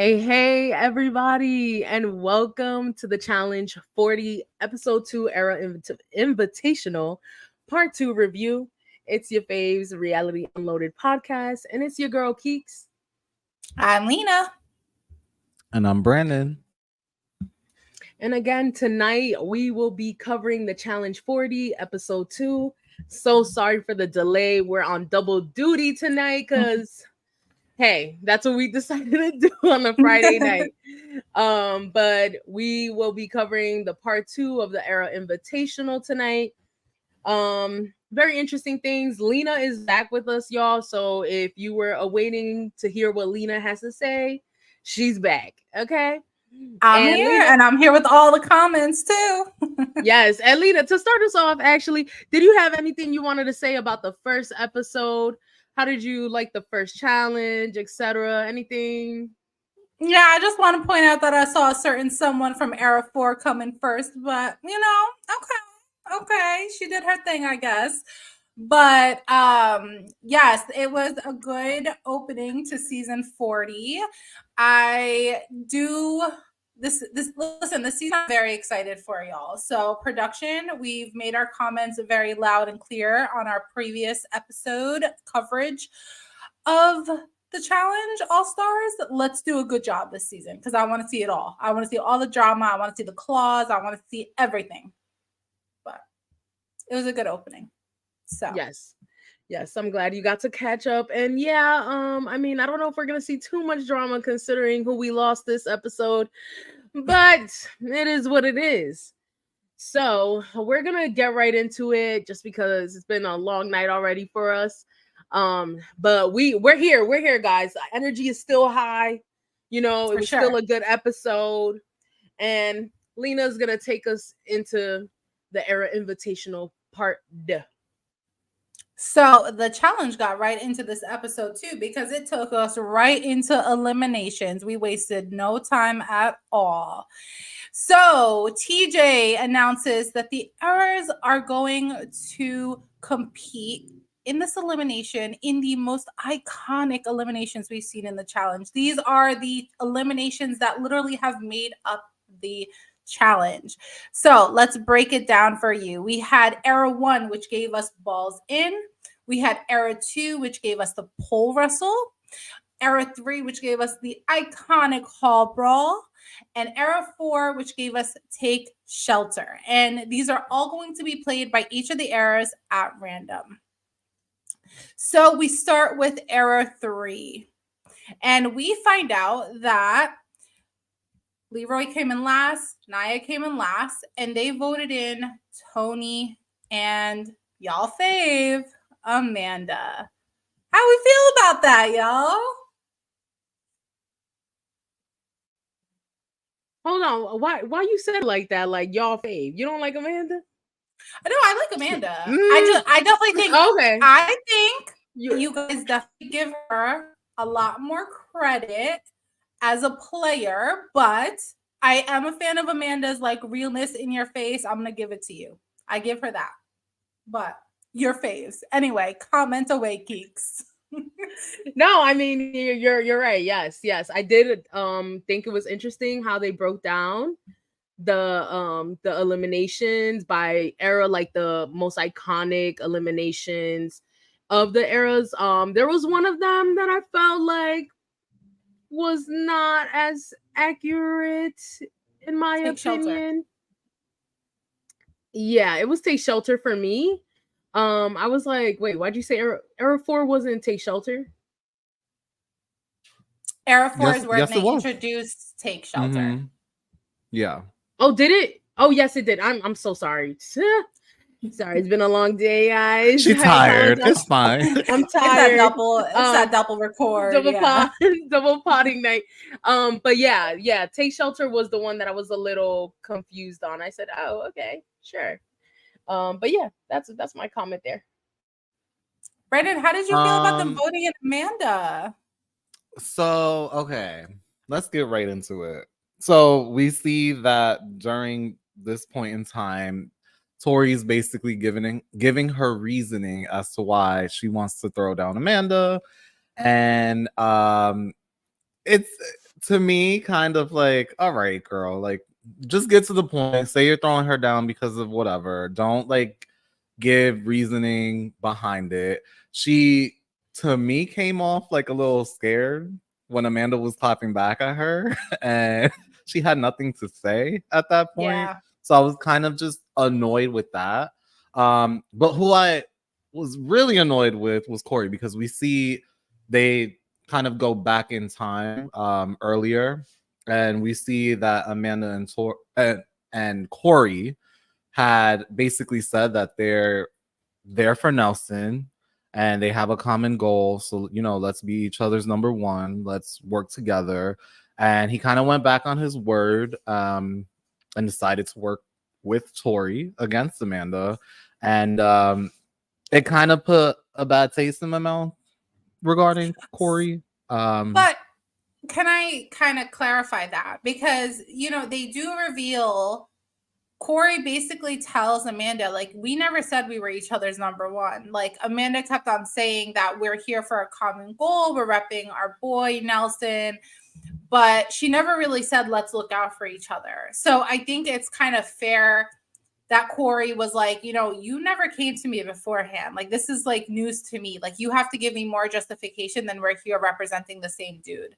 Hey, everybody, and welcome to the Challenge 40, Episode 2, Era Invitational, Part 2 review. It's your faves Reality Unloaded podcast, and it's your girl, Keeks. I'm Lina. And I'm Brandon. And again, tonight we will be covering the Challenge 40, Episode 2. So sorry for the delay. We're on double duty tonight because... hey, that's what we decided to do on a Friday night. But we will be covering the part 2 of the Era Invitational tonight. Very interesting things. Lina is back with us, y'all. So if you were awaiting to hear what Lina has to say, she's back. Okay. I'm here, Lina, and I'm here with all the comments too. Yes. And Lina, to start us off, actually, did you have anything you wanted to say about the first episode? How did you like the first challenge, etc.? Anything? Yeah, I just want to point out that I saw a certain someone from Era 4 coming first, but okay, she did her thing, I guess. But yes, it was a good opening to season 40. This season I'm very excited for y'all. So production, we've made our comments very loud and clear on our previous episode coverage of the challenge All Stars. Let's do a good job this season because I want to see it all. I want to see all the drama. I want to see the claws. I want to see everything. But it was a good opening. So Yes, I'm glad you got to catch up. And yeah, I mean, I don't know if we're gonna see too much drama considering who we lost this episode, but it is what it is. So we're gonna get right into it just because it's been a long night already for us. But we're here, guys. Energy is still high. You know, it was still a good episode. And Lina's gonna take us into the Era Invitational Part 2. So the challenge got right into this episode too because it took us right into eliminations. We wasted no time at all. So TJ announces that the Eras are going to compete in this elimination in the most iconic eliminations we've seen in the challenge. These are the eliminations that literally have made up the challenge. So let's break it down for you. We had Era 1, which gave us balls in. We had Era 2, which gave us the pole wrestle. Era 3, which gave us the iconic hall brawl. And Era 4, which gave us take shelter. And these are all going to be played by each of the eras at random. So we start with Era 3. And we find out that Leroy came in last, Nia came in last, and they voted in Tony and y'all fave, Amanda. How we feel about that, y'all? Hold on. Why you said it like that? Like y'all fave. You don't like Amanda? No, I like Amanda. I definitely think okay. I think you guys definitely give her a lot more credit as a player, but I am a fan of Amanda's like realness in your face. I'm gonna give it to you. I give her that. But your faves. Anyway, comment away, Keeks. No, I mean you're right. Yes. I did think it was interesting how they broke down the eliminations by era, like the most iconic eliminations of the eras. There was one of them that I felt like was not as accurate in my opinion. Shelter. Yeah, it was Take Shelter for me. I was like, wait, why'd you say Era 4 wasn't Take Shelter? Era 4 is where they introduced Take Shelter. Mm-hmm. Yeah. Oh, did it? Oh, yes, it did. I'm so sorry. Sorry, it's been a long day, guys. She's tired. It's fine. I'm tired. It's that double record. Double potting night. But yeah, Take Shelter was the one that I was a little confused on. I said, oh, okay, sure. But yeah, that's my comment there. Brandon, how did you feel about them voting in Amanda? So, okay, let's get right into it. So we see that during this point in time, Tori's basically giving her reasoning as to why she wants to throw down Amanda. And it's to me, kind of like, all right, girl, like just get to the point. Say you're throwing her down because of whatever. Don't like give reasoning behind it. She, to me, came off like a little scared when Amanda was clapping back at her, and she had nothing to say at that point. Yeah. So I was kind of just annoyed with that. But who I was really annoyed with was Corey, because we see they kind of go back in time earlier, and we see that Amanda and Corey had basically said that they're there for Nelson and they have a common goal. So, let's be each other's number one. Let's work together. And he kind of went back on his word and decided to work with Tori against Amanda. And it kind of put a bad taste in my mouth regarding Corey. But can I kind of clarify that? Because, they do reveal, Corey basically tells Amanda, like, we never said we were each other's number one. Like, Amanda kept on saying that we're here for a common goal. We're repping our boy, Nelson. But she never really said, let's look out for each other. So I think it's kind of fair that Corey was like, you never came to me beforehand. Like, this is like news to me. Like, you have to give me more justification than we're here representing the same dude.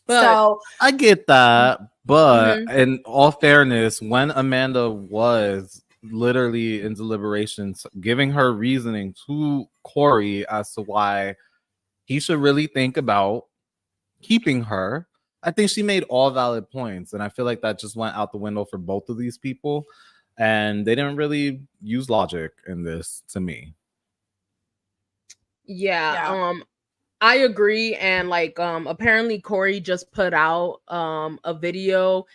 But so I get that, but Mhm. in all fairness, when Amanda was literally in deliberations, giving her reasoning to Corey as to why he should really think about keeping her, I think she made all valid points, and I feel like that just went out the window for both of these people, and they didn't really use logic in this to me. Yeah. I agree. And like apparently Corey just put out a video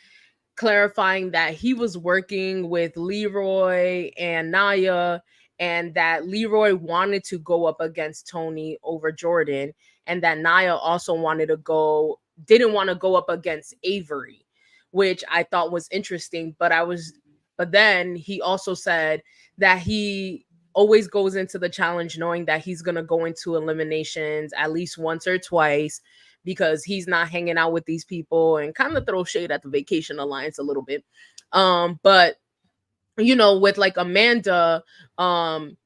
clarifying that he was working with Leroy and Naya, and that Leroy wanted to go up against Tony over Jordan, and that Naya also didn't want to go up against Avery, which I thought was interesting. But then he also said that he always goes into the challenge knowing that he's going to go into eliminations at least once or twice, because he's not hanging out with these people, and kind of throw shade at the Vacation Alliance a little bit. But with like Amanda,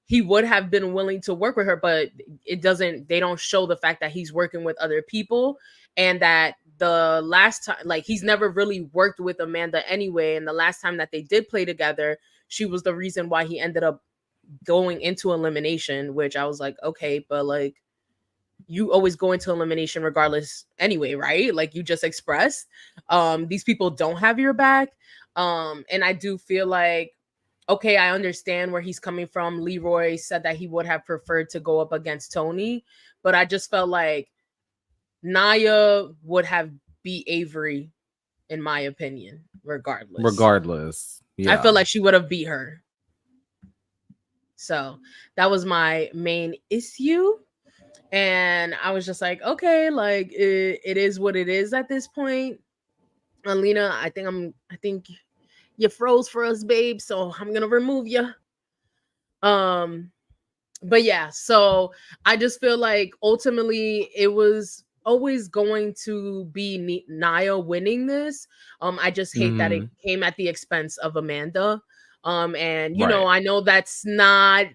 he would have been willing to work with her, but they don't show the fact that he's working with other people, and that the last time, like, he's never really worked with Amanda anyway, and the last time that they did play together, she was the reason why he ended up going into elimination, which I was like, okay, but like, you always go into elimination regardless anyway, right? Like you just expressed. These people don't have your back. And I do feel like, okay, I understand where he's coming from. Leroy said that he would have preferred to go up against Tony, but I just felt like Naya would have beat Avery, in my opinion, regardless. Yeah. I feel like she would have beat her. So that was my main issue. And I was just like, okay, like it is what it is at this point. Lina, I think you froze for us, babe. So I'm gonna remove you. But yeah, so I just feel like ultimately it was always going to be Naya winning this. I just hate that it came at the expense of Amanda. And Right. I know that's not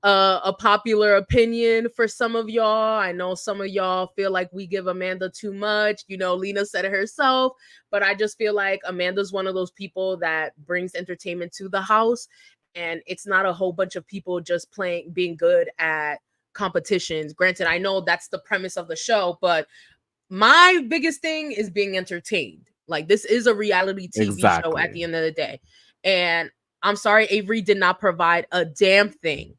a popular opinion for some of y'all. I know some of y'all feel like we give Amanda too much. Lina said it herself, but I just feel like Amanda's one of those people that brings entertainment to the house, and it's not a whole bunch of people just being good at competitions. Granted, I know that's the premise of the show, but my biggest thing is being entertained. Like, this is a reality TV show at the end of the day. And I'm sorry, Avery did not provide a damn thing.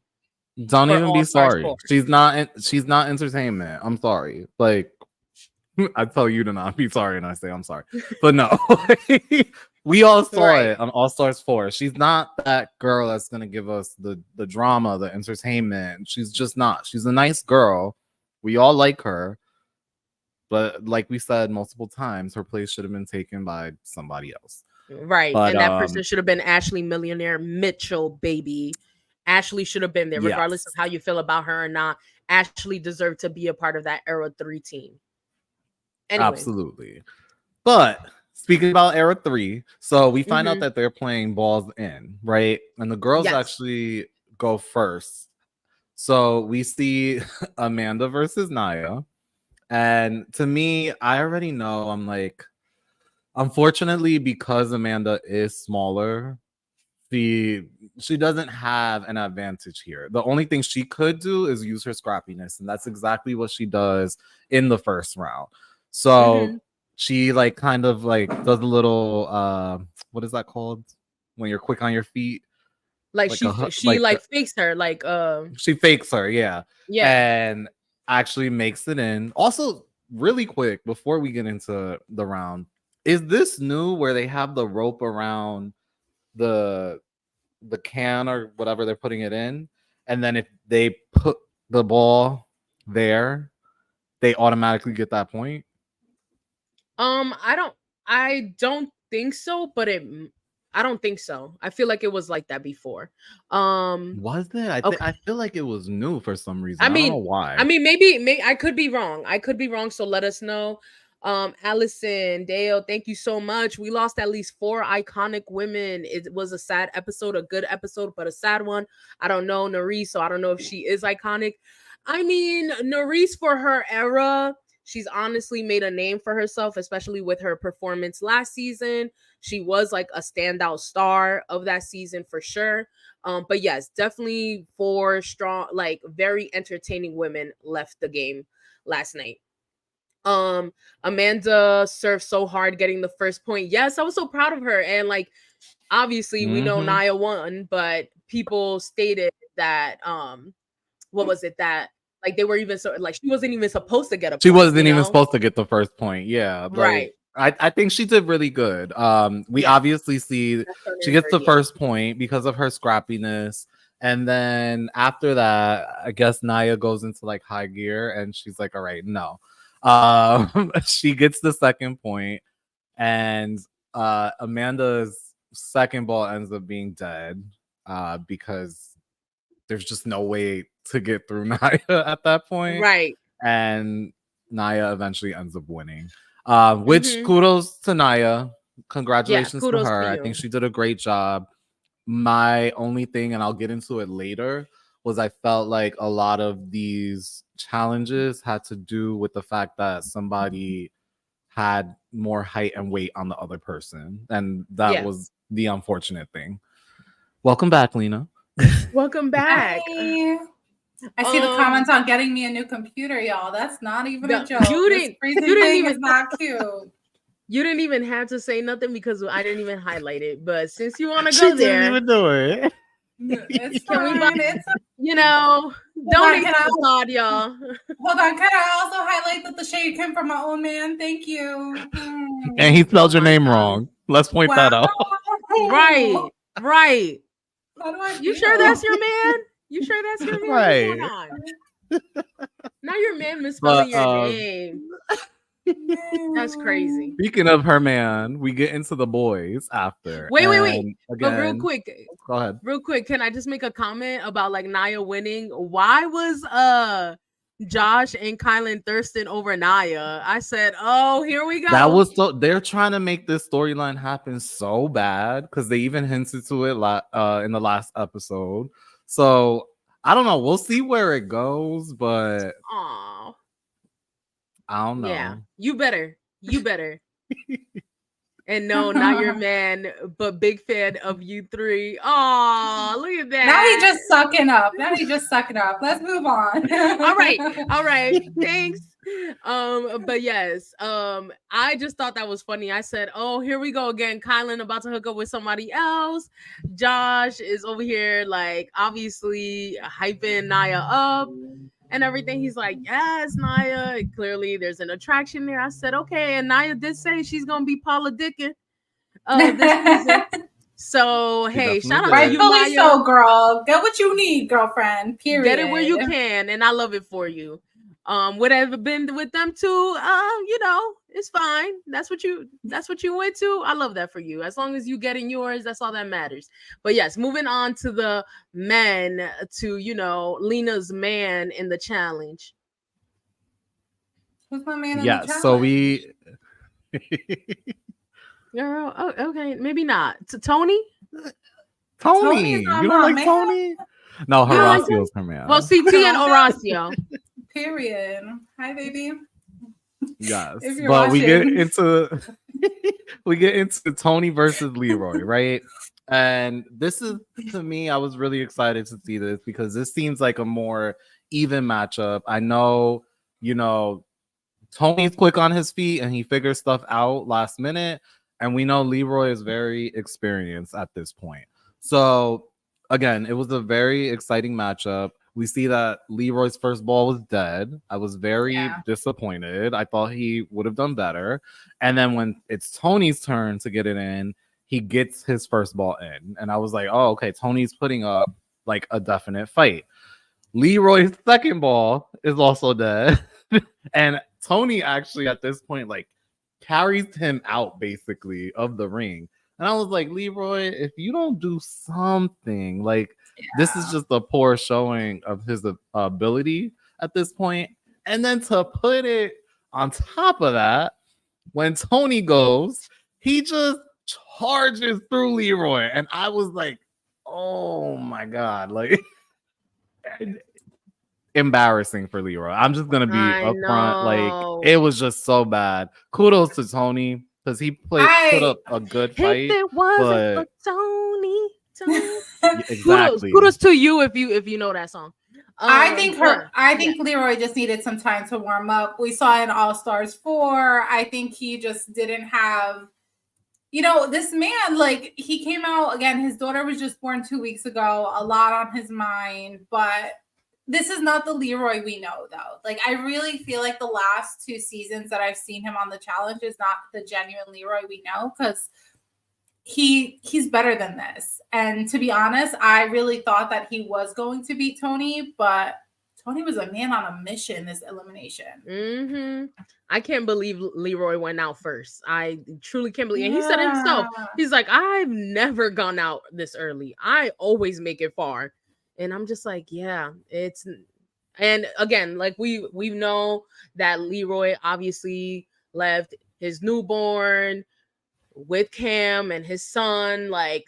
Don't even be All-Stars sorry. 4. She's not entertainment. I'm sorry. Like, I tell you to not be sorry, and I say I'm sorry. But no. We all saw it on All Stars 4. She's not that girl that's gonna give us the drama, the entertainment. She's just not. She's a nice girl. We all like her. But like we said multiple times, her place should have been taken by somebody else. Right. But And that person should have been Ashley Millionaire Mitchell, baby. Ashley should have been there, regardless of how you feel about her or not. Ashley deserved to be a part of that Era 3 team. Anyway. Absolutely. But speaking about Era 3, so we find out Mm-hmm. that they're playing balls in, right? And the girls Yes. actually go first. So we see Amanda versus Naya. And to me, I already know I'm like, unfortunately, because Amanda is smaller, she she doesn't have an advantage here. The only thing she could do is use her scrappiness, and that's exactly what she does in the first round. Mm-hmm. So she like kind of like does a little what is that called when you're quick on your feet? Like Like a she like like fakes her like she fakes her, yeah. yeah. And actually makes it in. Also, really quick before we get into the round, is this new where they have the rope around the can or whatever they're putting it in, and then if they put the ball there, they automatically get that point? I don't think so, but I don't think so. I feel like it was like that before. Um Was it? I think okay. I feel like it was new for some reason. I I don't know mean, why. maybe I could be wrong. I could be wrong. So let us know. Allison, Dale, thank you so much. We lost at least 4 iconic women. It was a sad episode, a good episode, but a sad one. I don't know Nerese, so I don't know if she is iconic. I mean, Nerese for her era, she's honestly made a name for herself, especially with her performance last season. She was like a standout star of that season for sure. But yes, definitely 4 strong, like very entertaining women left the game last night. Um, Amanda served so hard getting the first point. Yes, I was so proud of her. And like obviously we know Mm-hmm. Nia won, but people stated that what was it that like they were even so like she wasn't even supposed to get a She point, wasn't even supposed to get the first point. Yeah, Right. like I think she did really good. We Yeah. obviously see That's her she gets third the year. first point because of her scrappiness. And then after that, I guess Naya goes into like high gear and she's like, all right, no. She gets the second point, and Amanda's second ball ends up being dead because there's just no way to get through Naya at that point, Right. and Naya eventually ends up winning. Which Mm-hmm. kudos to Naya. Yeah, Congratulations to kudos to her. I think you. she did a great job. My only thing, and I'll get into it later, was I felt like a lot of these challenges had to do with the fact that somebody had more height and weight on the other person. And that Yeah. was the unfortunate thing. Welcome back, Lina. Welcome back. Hi. I see the Um comments on getting me a new computer, y'all. That's not even a the joke. This you freezing didn't thing even is not cute. you didn't even have to say nothing because I didn't even highlight it. But since you want to She go didn't there, even do it. It's can we buy, fine. It's you know, hold on. donate Can to I the pod, y'all. hold on? Can I also highlight that the shade came from my own man? Thank you. And he Oh spelled your my name god. wrong. Let's point Wow. that out. Right. Right. How do I You sure that's feel? your man? You sure that's your man? What's going Right. on? Now your man misspelling But your name. That's crazy. speaking of her man, we get into the boys after. Wait. And But again, go ahead. real quick, can I just make a comment about like Naya winning? Why was Josh and Kylan Thurston over Naya? I said, oh, here we That go. was so they're trying to make this storyline happen so bad because they even hinted to it in the last episode. So I don't know. We'll see where it goes, but Oh, I don't yeah. know. You better. You better. And no, not your man, but big fan of you three. Oh, look at Now he that. just sucking up. Now he just sucking up. Let's move on. All right. Thanks. But yes, I just thought that was funny. I said, oh, here we go again. Kylan about to hook up with somebody else. Josh is over here, like, obviously hyping Naya up and everything. He's like, yes, Naya. Clearly, there's an attraction there. I said, okay. And Naya did say she's gonna be Paula Dickin this season. So She hey, definitely shout out to did. you, Rightfully Naya. so, girl. Get what you need, girlfriend. Get it where you Period. can, and I love it for you. Whatever been with them too, you know, it's fine. That's what you went to. I love that for you. As long as you getting yours, that's all that matters. But yes, moving on to the men, to Lina's man in the challenge. Who's my man in the Yeah, so challenge? Girl, oh, okay, maybe not. Tony? Tony is Tony. not You don't my like man. Tony? No, You don't like Horacio's Tony? her Well, man. CT and Horacio. Period. Hi, baby. Yes, If you're but we get watching. into we get into Tony versus Leroy, right? And this is, to me, I was really excited to see this because this seems like a more even matchup. I know, you know, Tony's quick on his feet and he figures stuff out last minute. And we know Leroy is very experienced at this point. So, again, it was a very exciting matchup. We see that Leroy's first ball was dead. I was very Yeah. disappointed. I thought he would have done better. And then when it's Tony's turn to get it in, he gets his first ball in. And I was like, oh, okay, Tony's putting up like a definite fight. Leroy's second ball is also dead. And Tony actually at this point like carries him out basically of the ring. And I was like, Leroy, if you don't do something, like this is just a poor showing of his ability at this point. And then to put it on top of that, when Tony goes, he just charges through Leroy. And I was like, oh my God. Like embarrassing for Leroy. I'm just gonna be I upfront. Like know. it was just so bad. Kudos to Tony because he put I up a good If fight. it wasn't for But Tony, Tony. Kudos, exactly. kudos to you if you know that song. But I yeah, think Leroy just needed some time to warm up. We saw in All Stars 4. I think he just didn't have, this man, like, he came out again. His daughter was just born 2 weeks ago, a lot on his mind, but this is not the Leroy we know, though. Like, I really feel like the last 2 seasons that I've seen him on the challenge is not the genuine Leroy we know, because he's better than this. And to be honest, I really thought that he was going to beat Tony, but Tony was a man on a mission this elimination. I can't believe Leroy went out first. I truly can't believe. And he said it Yeah. himself. He's like, I've never gone out this early. I always make it far. And I'm just like, yeah, it's. And again, like we know that Leroy obviously left his newborn with Cam and his son. Like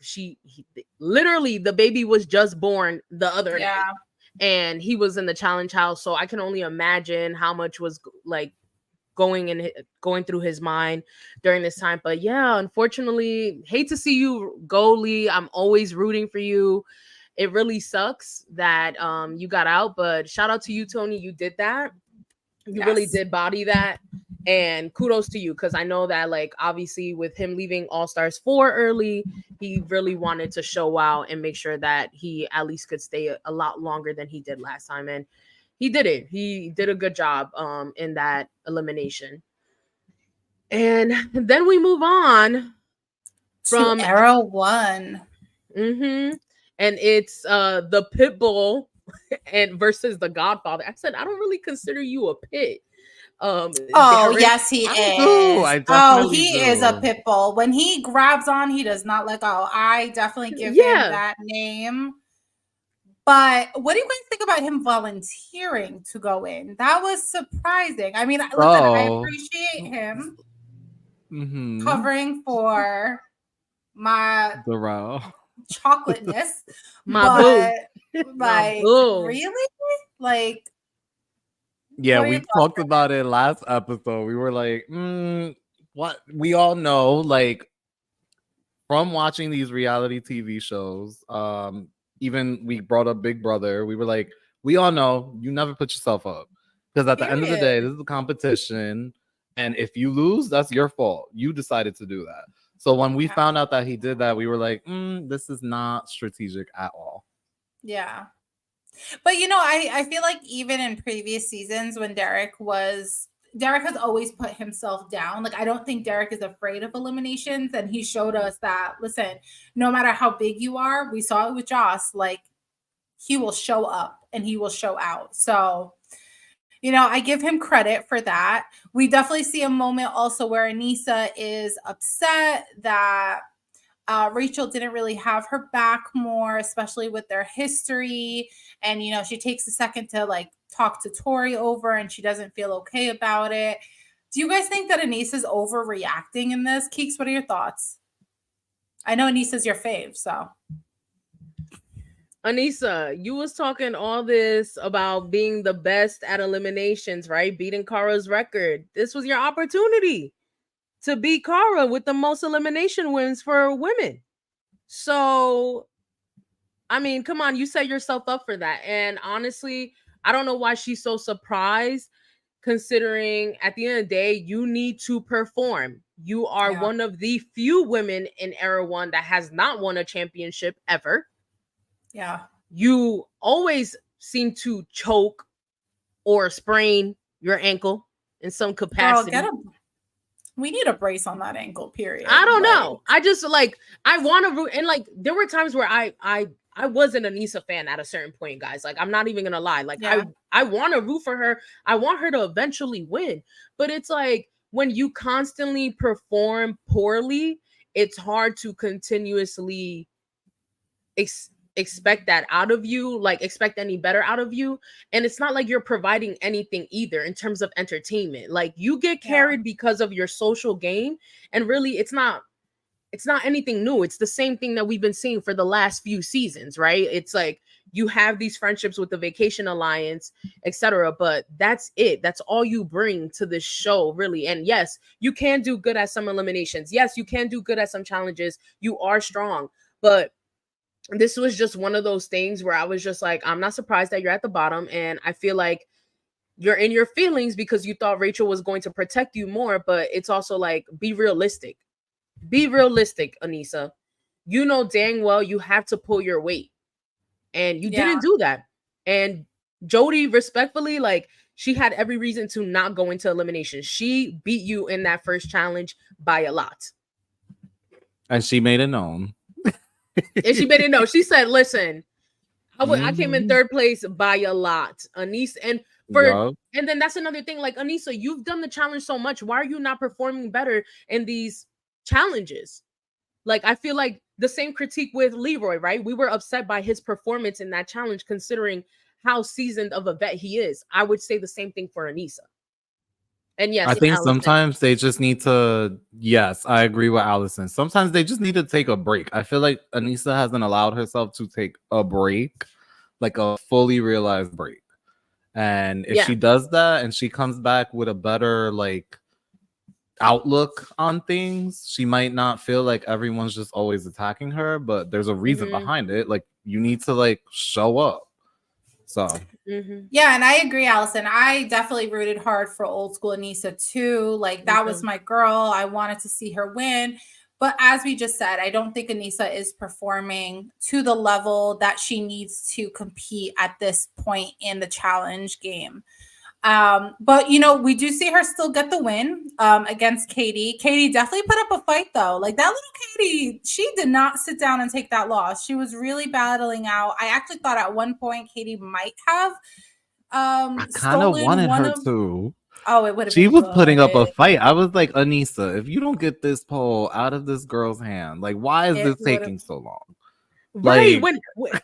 literally the baby was just born the other night, Yeah. and he was in the challenge house. So I can only imagine how much was like going through his mind during this time. But yeah, unfortunately, hate to see you go, Lee. I'm always rooting for you. It really sucks that you got out, but shout out to you, Tony. You did that. You really Yes. did body that. And kudos to you, because I know that, like, obviously with him leaving All Stars 4 early, he really wanted to show out and make sure that he at least could stay a lot longer than he did last time. And he did it. He did a good job in that elimination. And then we move on from to Era 1. and it's the Pitbull and versus the Godfather. I said I don't really consider you a pit. Oh, Derek. yes, he I is. do. I Oh, definitely he is a do. pit bull. When he grabs on, he does not let go. I definitely give him Yeah. that name. But what do you guys think about him volunteering to go in? That was surprising. I mean, listen, I So appreciate him mhm, covering for my the row. chocolateness, My boo. but My like, boo. really? Like, Yeah, what are your we thoughts talked on about it last episode. We were like, what? We all know, like, from watching these reality TV shows, even we brought up Big Brother. We were like, we all know you never put yourself up because at the end of the Period. day, this is a competition, and if you lose, that's your fault. You decided to do that. So when we Yeah. found out that he did that, we were like, this is not strategic at all. Yeah. But I feel like even in previous seasons when Derek has always put himself down. Like, I don't think Derek is afraid of eliminations. And he showed us that, listen, no matter how big you are, we saw it with Joss, like, he will show up and he will show out. So, I give him credit for that. We definitely see a moment also where Anissa is upset that Rachel didn't really have her back more, especially with their history. And, she takes a second to, like, talked to Tori over and she doesn't feel okay about it. Do you guys think that Anissa's overreacting in this? Keeks, what are your thoughts? I know Anissa's your fave, so. Anissa, you was talking all this about being the best at eliminations, right? Beating Kara's record. This was your opportunity to beat Kara with the most elimination wins for women. So, I mean, come on, you set yourself up for that. And honestly, I don't know why she's so surprised, considering at the end of the day, you need to perform. You are Yeah. one of the few women in Era 1 that has not won a championship ever. Yeah. You always seem to choke or sprain your ankle in some Girl, capacity. we need a brace on that ankle, period. I don't know. I just like, I want to root, and like there were times where I was an Anissa fan at a certain point, guys. Like I'm not even gonna lie. Like Yeah. I want to root for her. I want her to eventually win. But it's like when you constantly perform poorly, it's hard to continuously expect that out of you, like expect any better out of you. And it's not like you're providing anything either in terms of entertainment. Like you get carried because of your social game, and really it's not anything new. It's the same thing that we've been seeing for the last few seasons, right? It's like you have these friendships with the Vacation Alliance, etc., but that's it. That's all you bring to this show, really. And yes, you can do good at some eliminations. Yes, you can do good at some challenges. You are strong, but this was just one of those things where I was just like, I'm not surprised that you're at the bottom. And I feel like you're in your feelings because you thought Rachel was going to protect you more. But it's also like, be realistic. Be realistic, Anissa. You know dang well you have to pull your weight. And you didn't do that. And Jody, respectfully, like, she had every reason to not go into elimination. She beat you in that first challenge by a lot. And she made it known. And she made it know. She said, listen, I came in third place by a lot. Anissa, and then that's another thing. Like, Anissa, you've done the challenge so much. Why are you not performing better in these challenges? Like, I feel like the same critique with Leroy, right? We were upset by his performance in that challenge, considering how seasoned of a vet he is. I would say the same thing for Anissa. And yes, I think Allison, sometimes they just need to, yes, I agree with Allison. Sometimes they just need to take a break. I feel like Anissa hasn't allowed herself to take a break, like a fully realized break. And if she does that and she comes back with a better like outlook on things, she might not feel like everyone's just always attacking her, but there's a reason behind it. Like you need to like show up. So yeah, and I agree, Allison. I definitely rooted hard for old school Anissa too. Like that was my girl. I wanted to see her win. But as we just said, I don't think Anissa is performing to the level that she needs to compete at this point in the challenge game. But you know, we do see her still get the win against Katie. Katie definitely put up a fight though. Like that little Katie, she did not sit down and take that loss. She was really battling out. I actually thought at one point Katie might have I kind of wanted her to. Oh, it would have She been was good. putting up a fight. I was like, Anissa, if you don't get this pole out of this girl's hand, like, why is this taking so long? Right. Like,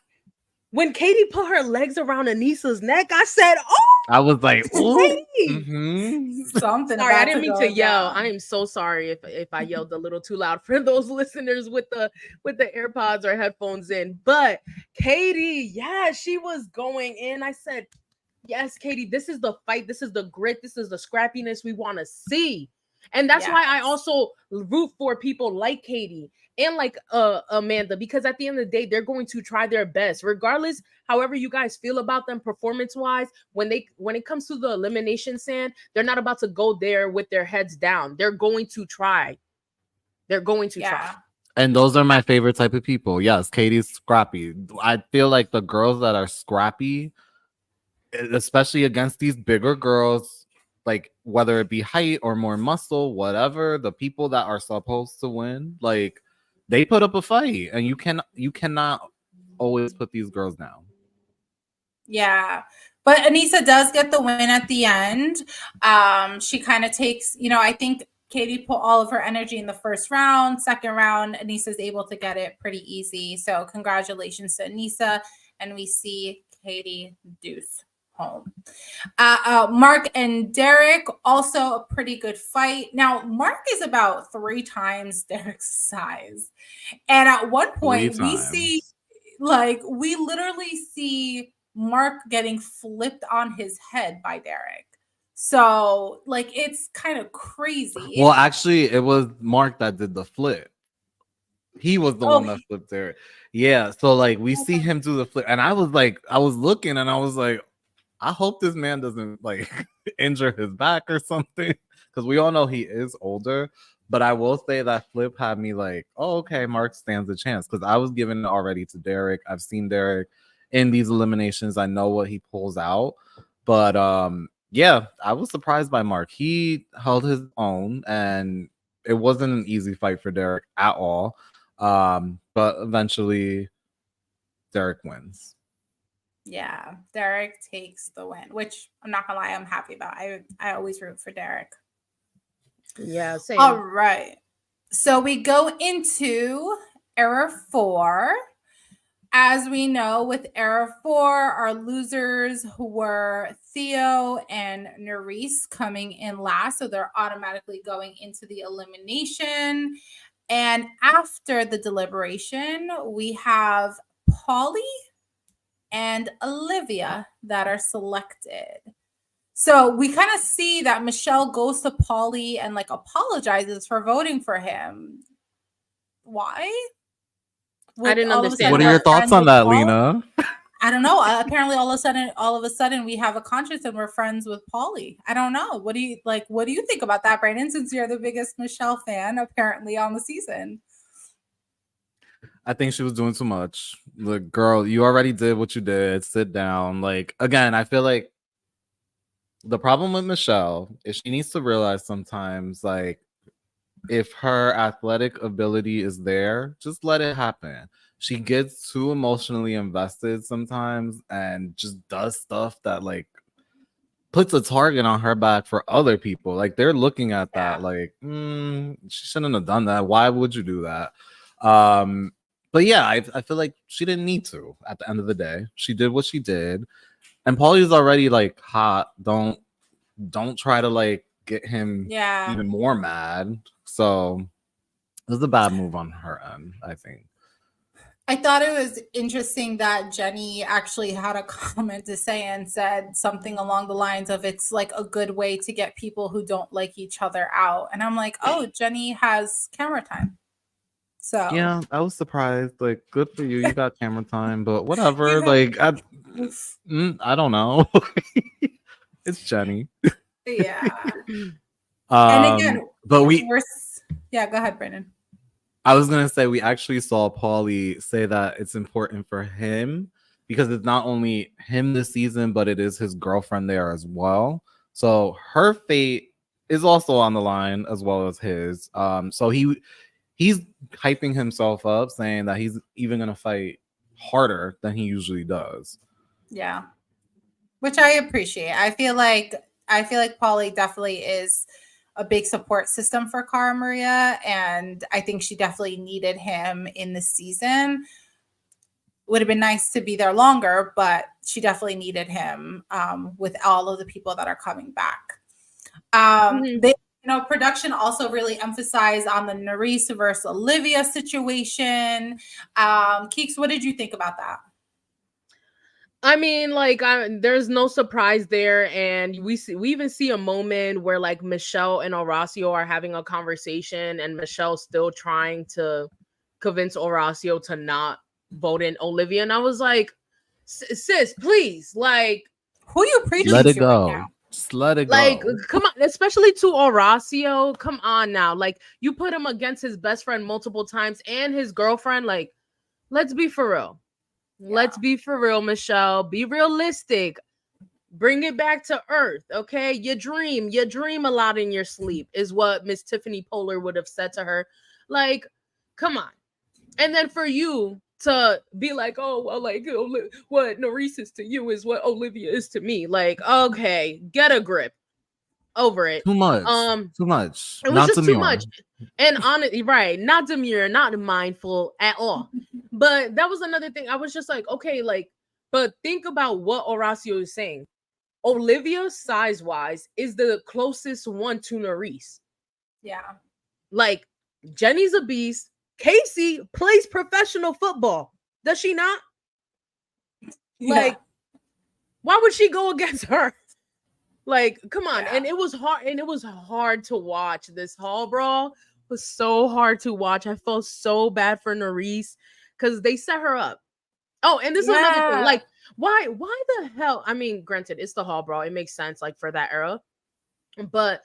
when Katie put her legs around Anissa's neck, I said, "Oh!" I was like, "Ooh." Something." Sorry, I didn't mean to yell. I am so sorry if I yelled a little too loud for those listeners with the AirPods or headphones in. But Katie, yeah, she was going in. I said, yes, Katie, this is the fight. This is the grit. This is the scrappiness we want to see. And that's why I also root for people like Katie and like Amanda, because at the end of the day, they're going to try their best, regardless, however you guys feel about them performance-wise. When it comes to the elimination sand, they're not about to go there with their heads down. They're going to try. They're going to try. And those are my favorite type of people. Yes, Katie's scrappy. I feel like the girls that are scrappy, especially against these bigger girls, like whether it be height or more muscle, whatever, the people that are supposed to win, like they put up a fight, and you cannot always put these girls down. Yeah. But Anissa does get the win at the end. She kind of takes, I think Katie put all of her energy in the first round. Second round, Anissa's able to get it pretty easy. So congratulations to Anissa. And we see Katie Deuce home. Mark and Derek, also a pretty good fight. Now, Mark is about 3 times Derek's size. And at one point, we literally see Mark getting flipped on his head by Derek. So, like, it's kind of crazy. Well, actually, it was Mark that did the flip. He was the one that flipped there. Yeah. So like we see him do the flip, and I was looking and I was like, I hope this man doesn't like injure his back or something. Because we all know he is older. But I will say that flip had me like, oh, okay, Mark stands a chance. Because I was giving it already to Derek. I've seen Derek in these eliminations. I know what he pulls out. But yeah, I was surprised by Mark. He held his own, and it wasn't an easy fight for Derek at all. But eventually Derek wins. Yeah, Derek takes the win, which I'm not gonna lie, I'm happy about. I always root for Derek. Yeah, same. All right. So we go into Era 4. As we know, with Era 4, our losers were Theo and Nerys coming in last. So they're automatically going into the elimination. And after the deliberation, we have Pauly and Olivia that are selected. So we kind of see that Michelle goes to Pauly and like apologizes for voting for him. Why? I didn't understand. What are your thoughts on that, Lina? I don't know. Apparently, all of a sudden, we have a conscience and we're friends with Pauly. I don't know. What do you think about that, Brandon? Since you're the biggest Michelle fan, apparently on the season. I think she was doing too much. Look, girl, you already did what you did. Sit down. Like again, I feel like the problem with Michelle is she needs to realize sometimes, like, if her athletic ability is there, just let it happen. She gets too emotionally invested sometimes and just does stuff that like puts a target on her back for other people. Like they're looking at that like, she shouldn't have done that. Why would you do that? But yeah, I feel like she didn't need to at the end of the day. She did what she did. And Pauly's already like hot. Don't try to like get him even more mad. So it was a bad move on her end, I think. I thought it was interesting that Jenny actually had a comment to say and said something along the lines of it's like a good way to get people who don't like each other out. And I'm like, oh, Jenny has camera time. So yeah, I was surprised. Like, good for you. You got camera time, but whatever. Like, I don't know. It's Jenny. Yeah. And again, but go ahead, Brandon. I was gonna say we actually saw Pauly say that it's important for him because it's not only him this season, but it is his girlfriend there as well. So her fate is also on the line as well as his. So he's hyping himself up, saying that he's even gonna fight harder than he usually does. Yeah, which I appreciate. I feel like Pauly definitely is a big support system for Cara Maria, and I think she definitely needed him in the season. Would have been nice to be there longer, but she definitely needed him with all of the people that are coming back. Production also really emphasized on the Nerys versus Olivia situation. Keeks, what did you think about that? I mean, like, there's no surprise there, and we even see a moment where like Michelle and Horacio are having a conversation, and Michelle's still trying to convince Horacio to not vote in Olivia, and I was like, sis, please, like, who you preaching? Let it go. Right now? Just let it like, go. Come on, especially to Horacio. Come on now, like, you put him against his best friend multiple times and his girlfriend. Like, let's be for real. Yeah. Let's be for real, Michelle. Be realistic. Bring it back to earth, okay? You dream a lot in your sleep, is what Miss Tiffany Polar would have said to her. Like, come on. And then for you to be like, oh, well, like, what Nerys is to you is what Olivia is to me. Like, okay, get a grip. Over it. Too much. Too much. It was not just too much. And honestly, right, not demure, not mindful at all. But that was another thing. I was just like, okay, like, but think about what Horacio is saying. Olivia, size wise, is the closest one to Nerese. Yeah. Like, Jenny's a beast. Casey plays professional football. Does she not? Like, why would she go against her? Like, come on. Yeah. And it was hard to watch. This hall brawl was so hard to watch. I felt so bad for Nerese because they set her up. Oh, and this is another thing. Like, why the hell? I mean, granted, it's the hall brawl. It makes sense, like, for that era. But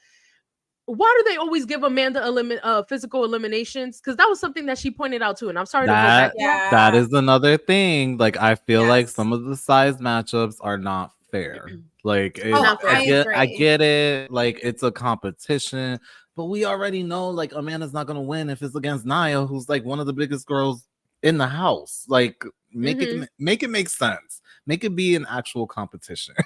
why do they always give Amanda physical eliminations? Because that was something that she pointed out too. And I'm sorry to go back to that. That is another thing. Like, I feel like Yes. some of the size matchups are not fair. Like, Not fair. I get it. Like, it's a competition, but we already know, like, Amanda's not gonna win if it's against Nia, who's like one of the biggest girls in the house. Like, make it make sense. Make it be an actual competition.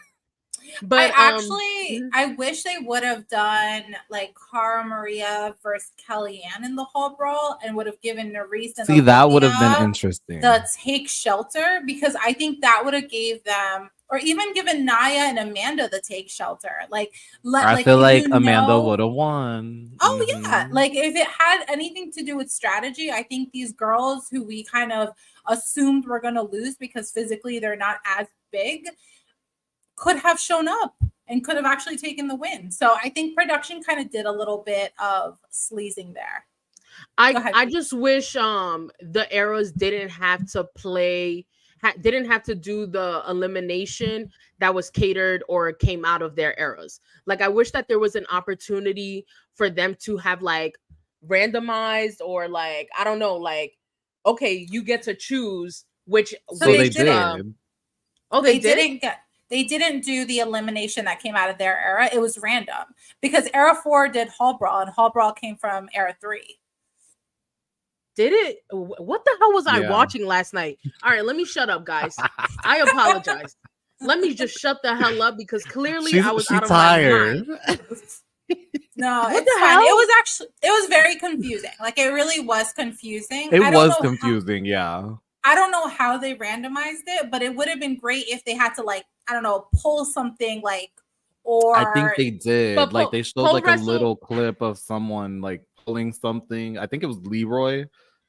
But I wish they would have done like Cara Maria versus Kellyanne in the hall brawl and would have given Nerese and See, that would Olivia have been interesting. the take shelter, because I think that would have gave them, or even given Nia and Amanda the take shelter. Like, I feel like Amanda would have won. Oh yeah, like if it had anything to do with strategy, I think these girls who we kind of assumed were going to lose because physically they're not as big could have shown up and could have actually taken the win. So I think production kind of did a little bit of sleazing there. I just wish the eras didn't have to didn't have to do the elimination that was catered or came out of their eras. Like, I wish that there was an opportunity for them to have like randomized, or like, I don't know, like, okay, you get to choose which. So they did. Oh, they didn't get. They didn't do the elimination that came out of their era. It was random because Era 4 did Hall Brawl, and Hall Brawl came from Era 3. Did it? What the hell was I watching last night? All right, let me shut up, guys. I apologize. Let me just shut the hell up, because clearly I was out of my mind. No, it's fine. It was very confusing. Like, it really was confusing. It was confusing, I don't know how they randomized it, but it would have been great if they had to, like, I don't know, pull something, like, or I think they did. Like, they showed like a little clip of someone like pulling something. I think it was Leroy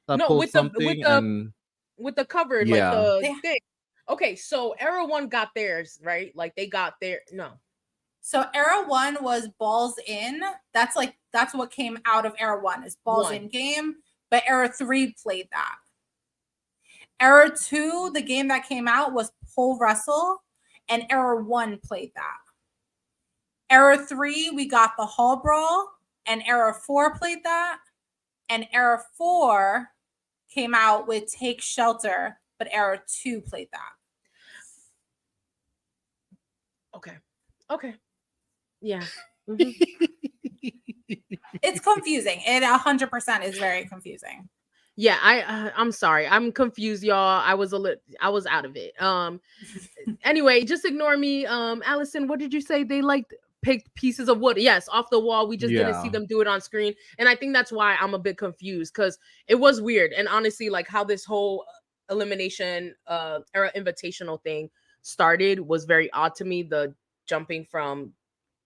that pulled something with the cover, like the thing. Okay, so Era 1 got theirs, right? Like, they got their So Era 1 was balls in. That's what came out of Era 1 is balls in game, but Era 3 played that. Era 2, the game that came out was pole wrestle, and Era 1 played that. Era 3, we got the hall brawl, and Era 4 played that. And Era 4 came out with take shelter, but Era 2 played that. Okay. Yeah. It's confusing. It 100% is very confusing. Yeah, I'm sorry. I'm confused, y'all. I was out of it. Anyway, just ignore me. Allison, what did you say? They like picked pieces of wood. Yes, off the wall. We just didn't see them do it on screen. And I think that's why I'm a bit confused, because it was weird. And honestly, like, how this whole elimination Era Invitational thing started was very odd to me. The jumping from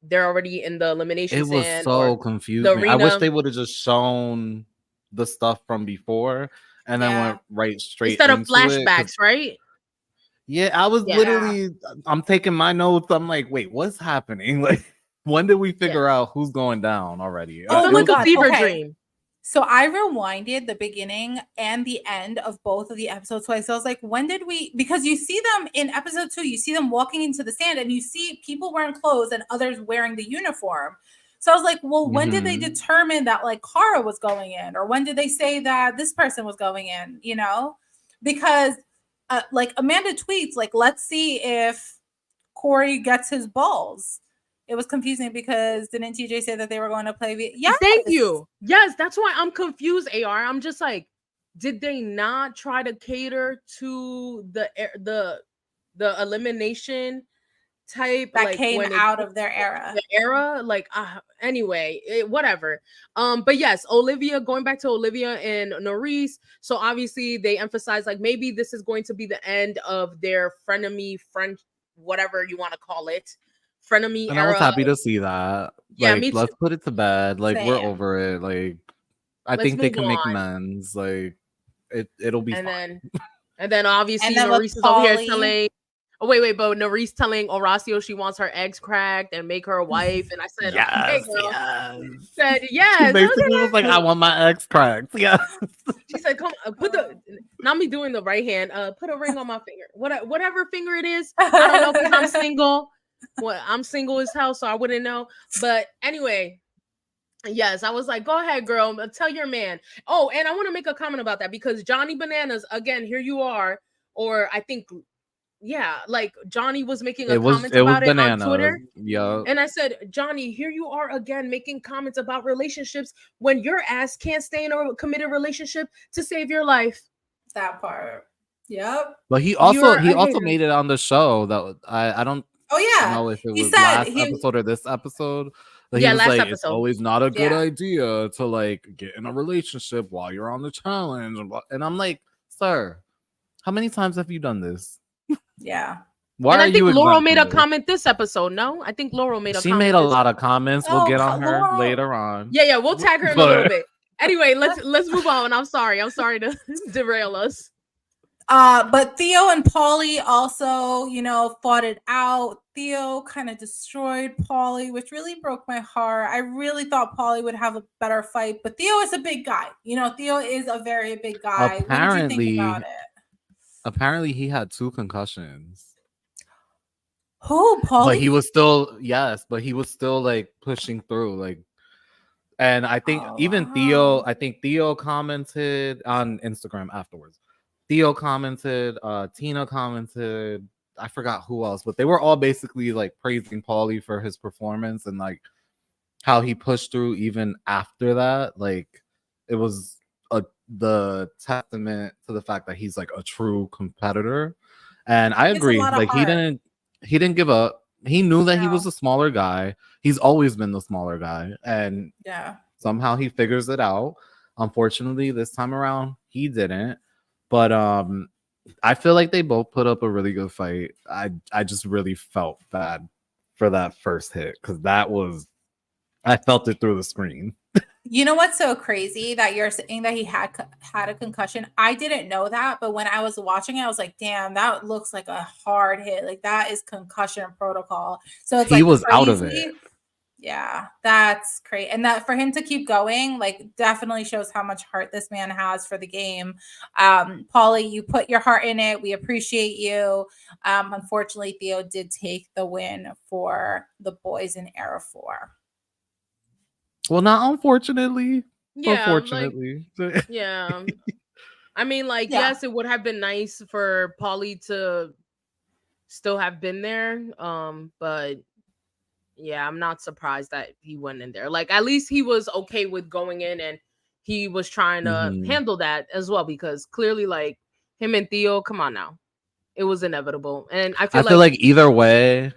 they're already in the elimination. It was so confusing. I wish they would have just shown the stuff from before and then went right straight instead of flashbacks, right? Yeah, I was literally I'm taking my notes. I'm like, wait, what's happening? Like, when did we figure out who's going down already? Oh my God, fever dream. So I rewinded the beginning and the end of both of the episodes twice. So I was like, when did we, because you see them in episode 2, you see them walking into the stand and you see people wearing clothes and others wearing the uniform. So I was like, well, when did they determine that like Cara was going in? Or when did they say that this person was going in? You know, because like Amanda tweets, like, let's see if Corey gets his balls. It was confusing because didn't TJ say that they were going to play? Yes. Thank you. Yes, that's why I'm confused, AR. I'm just like, did they not try to cater to the elimination type that like came out of their era? The era, like anyway, whatever. But yes, Olivia, going back to Olivia and Nerese. So obviously they emphasize like maybe this is going to be the end of their frenemy, friend, whatever you want to call it. frenemy And I was era. happy to see that. Yeah, Like, me too. let's put it to bed. Like, we're Same. over it. Like, I Let's think they move can make on. amends. Like, it'll be And fine. then And obviously then with Norris is over here Polly, telling. Oh wait, but Norris telling Horacio she wants her eggs cracked and make her a wife, and I said, okay, Yes, girl. yes. Said She yes. basically was like, Okay. I want my ex cracked. Yeah. She said, "Come, put the not me doing the right hand. Put a ring on my finger. Whatever finger it is. I don't know because I'm single. Well, I'm single as hell, so I wouldn't know. But anyway, yes, I was like, go ahead, girl. Tell your man. Oh, and I want to make a comment about that because Johnny Bananas, again, here you are. Or I think, yeah, like Johnny was making a comment It was about it on bananas. Twitter. Yeah. And I said, Johnny, here you are again making comments about relationships when your ass can't stay in a committed relationship to save your life. that part. Yep. But You're he a also hater. made it on the show that I don't Oh yeah. know if it He was said last he episode or this episode, but he Yeah, was last like, it's episode. always not a good Yeah. idea to like get in a relationship while you're on the challenge. And I'm like, sir, how many times have you done this? Yeah. Why And are I think you Laurel exempt made from a this? comment this episode. No, I think Laurel made a She made comment a this. lot of comments. We'll Oh, get on her Laurel. later on. Yeah, we'll tag her in a But- little bit. Anyway, let's move on. I'm sorry to derail us. But Theo and Polly also, fought it out. Theo kind of destroyed Polly, which really broke my heart. I really thought Polly would have a better fight, but Theo is a big guy. Theo is a very big guy. What did you think about it? Apparently, he had 2 concussions. Who, Polly? But he was still but he was still like pushing through. Like, and I think even Theo, I think Theo commented on Instagram afterwards. Theo commented, Tina commented, I forgot who else, but they were all basically like praising Paulie for his performance and like how he pushed through even after that. Like, it was the testament to the fact that he's like a true competitor. And I agree. Like, he didn't give up. He knew that he was a smaller guy. He's always been the smaller guy. And yeah, somehow he figures it out. Unfortunately, this time around, he didn't. But I feel like they both put up a really good fight. I just really felt bad for that first hit because I felt it through the screen. You know what's so crazy that you're saying that he had a concussion? I didn't know that, but when I was watching it, I was like, "Damn, that looks like a hard hit. Like that is concussion protocol." So it's he like was crazy. out of it. Yeah, that's great. And that for him to keep going, like definitely shows how much heart this man has for the game. Paulie, you put your heart in it. We appreciate you. Unfortunately, Theo did take the win for the boys in Era 4. Well, not unfortunately. Yeah, Unfortunately. yeah. I mean, like, Yeah. yes, it would have been nice for Paulie to still have been there. But yeah, I'm not surprised that he went in there. Like, at least he was okay with going in and he was trying to handle that as well, because clearly, like, him and Theo, come on now. It was inevitable. And I feel like either way,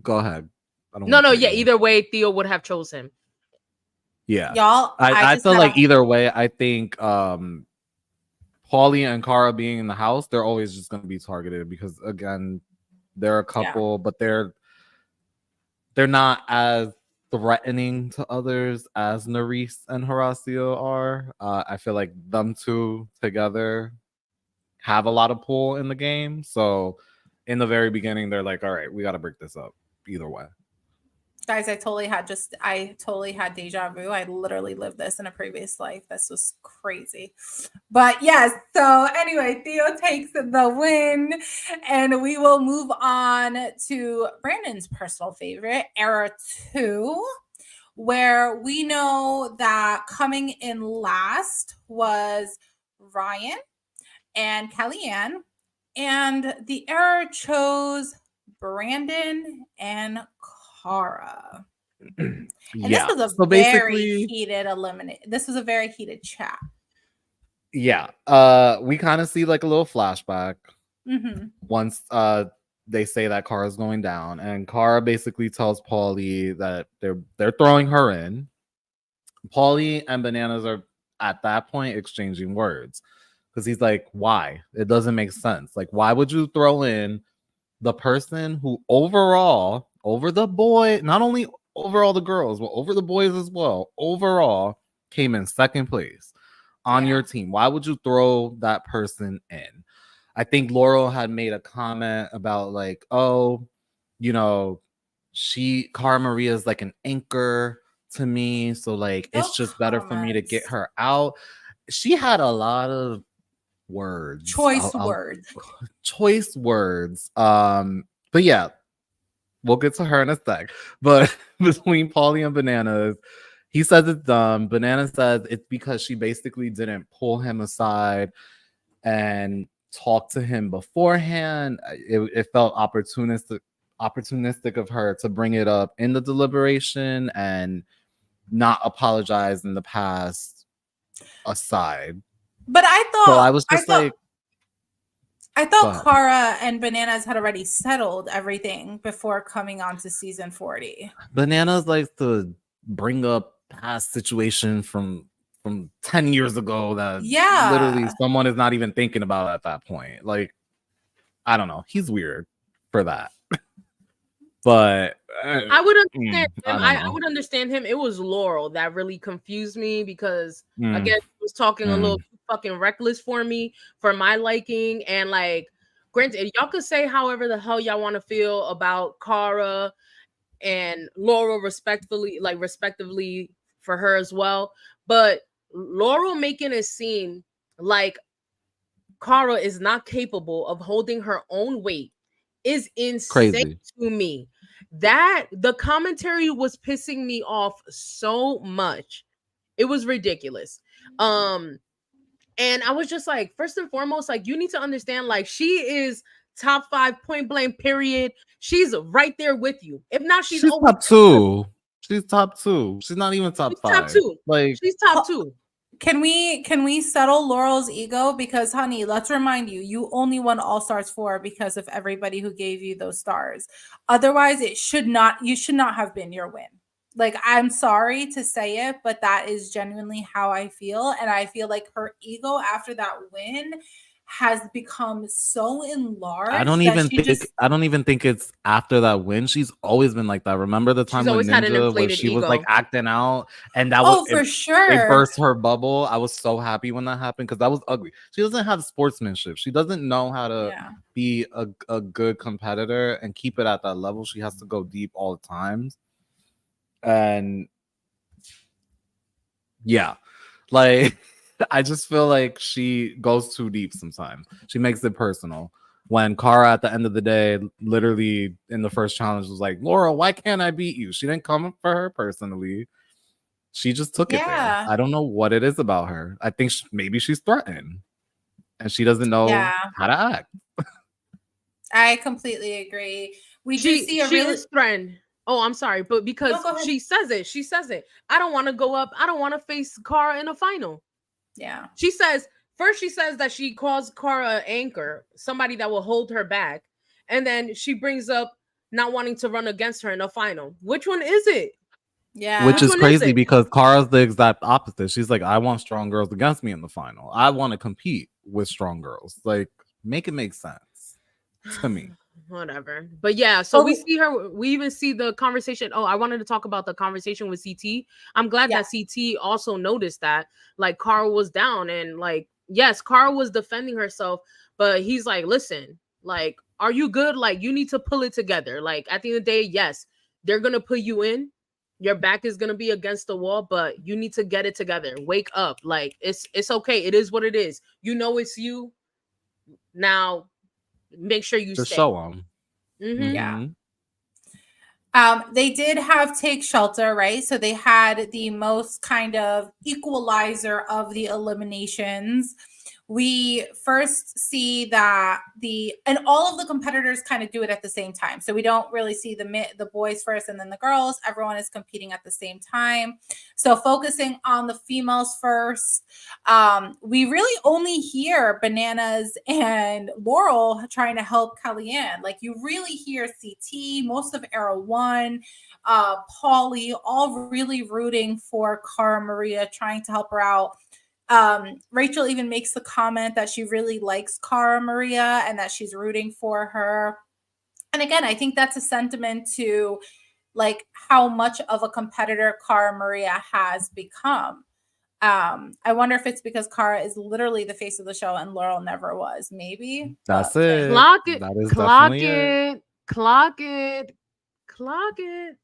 go ahead. Either way, Theo would have chose him. Yeah. Y'all, I feel like either way, I think Paulie and Cara being in the house, they're always just going to be targeted because, again, they're a couple, but they're not as threatening to others as Nerys and Horacio are. I feel like them two together have a lot of pull in the game. So in the very beginning, they're like, all right, we got to break this up either way. Guys, I totally had deja vu. I literally lived this in a previous life. This was crazy. But yes, so anyway, Theo takes the win, and we will move on to Brandon's personal favorite, Era 2, where we know that coming in last was Ryan and Kellyanne, and the Era chose Brandon and Cara. And this was a very heated This was a very heated chat. Yeah. We kind of see like a little flashback once they say that Cara's going down, and Cara basically tells Paulie that they're throwing her in. Paulie and Bananas are at that point exchanging words because he's like, why? It doesn't make sense. Like, why would you throw in the person who overall over the boy, not only over all the girls, but over the boys as well, overall came in second place on your team. Why would you throw that person in? I think Laurel had made a comment about like, oh, you know, Cara Maria is like an anchor to me. So like it's just better for me to get her out. She had a lot of words. Choice words. But yeah, we'll get to her in a sec. But between Paulie and Bananas, he says it's dumb. Banana says it's because she basically didn't pull him aside and talk to him beforehand. It felt opportunistic of her to bring it up in the deliberation and not apologize in the past aside. But I thought Cara and Bananas had already settled everything before coming on to season 40. Bananas likes to bring up past situation from 10 years ago that literally someone is not even thinking about at that point. Like, I don't know. He's weird for that. But I would understand him. I would understand him. It was Laurel that really confused me because again, he was talking a little fucking reckless for me, for my liking. And like, granted, y'all could say however the hell y'all want to feel about Cara and Laurel respectively for her as well. But Laurel making it seem like Cara is not capable of holding her own weight is insane to me. That the commentary was pissing me off so much. It was ridiculous. And I was just like, first and foremost, like, you need to understand, like, she is top 5 point blank, period. She's right there with you. If not, she's top 2. She's top 2. She's not even top 5. Top 2. Like, she's top 2. Can we settle Laurel's ego? Because honey, let's remind you, you only won All Stars 4 because of everybody who gave you those stars. Otherwise, you should not have been your win. Like, I'm sorry to say it, but that is genuinely how I feel. And I feel like her ego after that win has become so enlarged. I don't even think it's after that win. She's always been like that. Remember the time when Ninja, where she was like acting out, and that was for sure. It burst her bubble. I was so happy when that happened because that was ugly. She doesn't have sportsmanship. She doesn't know how to be a good competitor and keep it at that level. She has to go deep all the times. And yeah, like I just feel like she goes too deep sometimes. She makes it personal. When Cara at the end of the day, literally in the first challenge, was like, Laura, why can't I beat you? She didn't come for her personally. She just took it there. I don't know what it is about her. I think maybe she's threatened and she doesn't know how to act. I completely agree. We do see a real friend. Oh, I'm sorry, but because she says it. I don't want to go up. I don't want to face Cara in a final. Yeah. She says that she calls Cara an anchor, somebody that will hold her back. And then she brings up not wanting to run against her in a final. Which one is it? Yeah. Which is crazy because Cara's the exact opposite. She's like, I want strong girls against me in the final. I want to compete with strong girls. Like, make it make sense to me. Whatever. But yeah, so we see her. We even see the conversation. Oh, I wanted to talk about the conversation with CT. I'm glad that CT also noticed that, like, Cara was down and, like, yes, Cara was defending herself, but he's like, listen, like, are you good? Like, you need to pull it together. Like, at the end of the day, yes, they're gonna put you in. Your back is gonna be against the wall, but you need to get it together. Wake up. Like, it's okay. It is what it is. You know it's you. Now, make sure you just stay. show them. Yeah. They did have take shelter, right? So they had the most kind of equalizer of the eliminations. We first see that and all of the competitors kind of do it at the same time. So we don't really see the boys first and then the girls. Everyone is competing at the same time. So focusing on the females first, we really only hear Bananas and Laurel trying to help Kellyanne. Like, you really hear CT, most of Era 1, Paulie, all really rooting for Cara Maria, trying to help her out. Rachel even makes the comment that she really likes Cara Maria and that she's rooting for her. And again, I think that's a sentiment to like how much of a competitor Cara Maria has become. I wonder if it's because Cara is literally the face of the show and Laurel never was. Maybe. That's But it. Clock it, That is clock definitely it, clock it, clock it.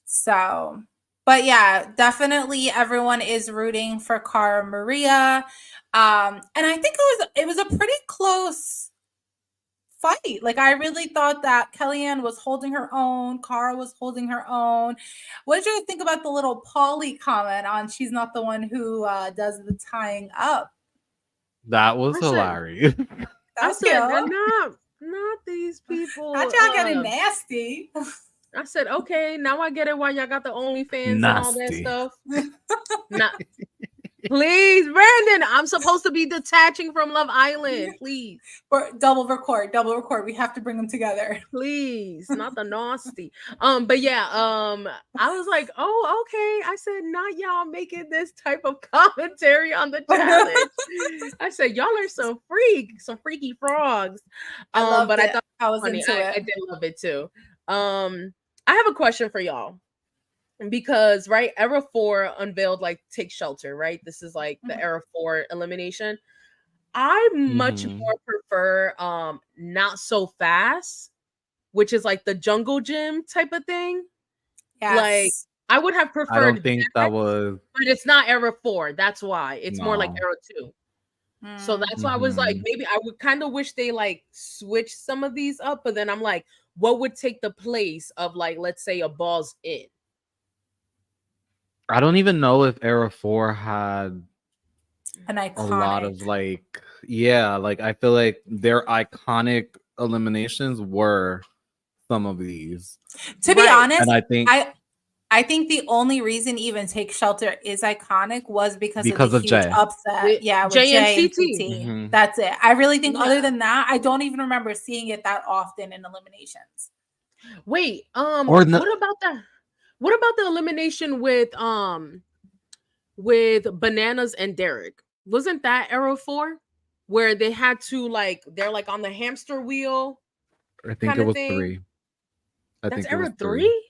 so, but yeah, definitely everyone is rooting for Cara Maria. And I think it was a pretty close fight. Like I really thought that Kellyanne was holding her own, Cara was holding her own. What did you think about the little Polly comment on she's not the one who does the tying up? That was I said, hilarious. I That's said, cute. not these people. Not y'all getting nasty. I said, okay, now I get it why y'all got the OnlyFans and all that Nasty. stuff. Not, please, Brandon, I'm supposed to be detaching from Love Island. Please, Or double record. We have to bring them together. please, not the nasty. But yeah, I was like, oh, okay. I said, not y'all making this type of commentary on the challenge. I said, y'all are some freaky frogs. I loved But it. I thought I it was was funny. into it. I did love it too. I have a question for y'all. Because right, Era 4 unveiled like Take Shelter, right? This is like the Era 4 elimination. I much Mhm. more prefer Not So Fast, which is like the jungle gym type of thing. Like Yes. I would have I preferred don't think that, that was but it's not Era 4. That's why. It's more like no. Era 2. So that's why I was like, Mhm. maybe I would kind of wish they like switch some of these up, but then I'm like, what would take the place of like, let's say a Balls In? I don't even know if Era 4 had An a lot iconic. of like, yeah, like I feel like their iconic eliminations were some of these. To be Right. honest, And I think I think the only reason even Take Shelter is iconic was because of the because of huge Jay. upset. With Yeah, with Jay and JNCT. TT. Mhm. That's it. I really think other Yeah. than that, I don't even remember seeing it that often in eliminations. Wait, Or no, what about that? What about the elimination with Bananas and Derek? Wasn't that Era 4? Where they had to like they're like on the hamster wheel I think kind it of was thing? 3. I That's think it was Era 3. 3?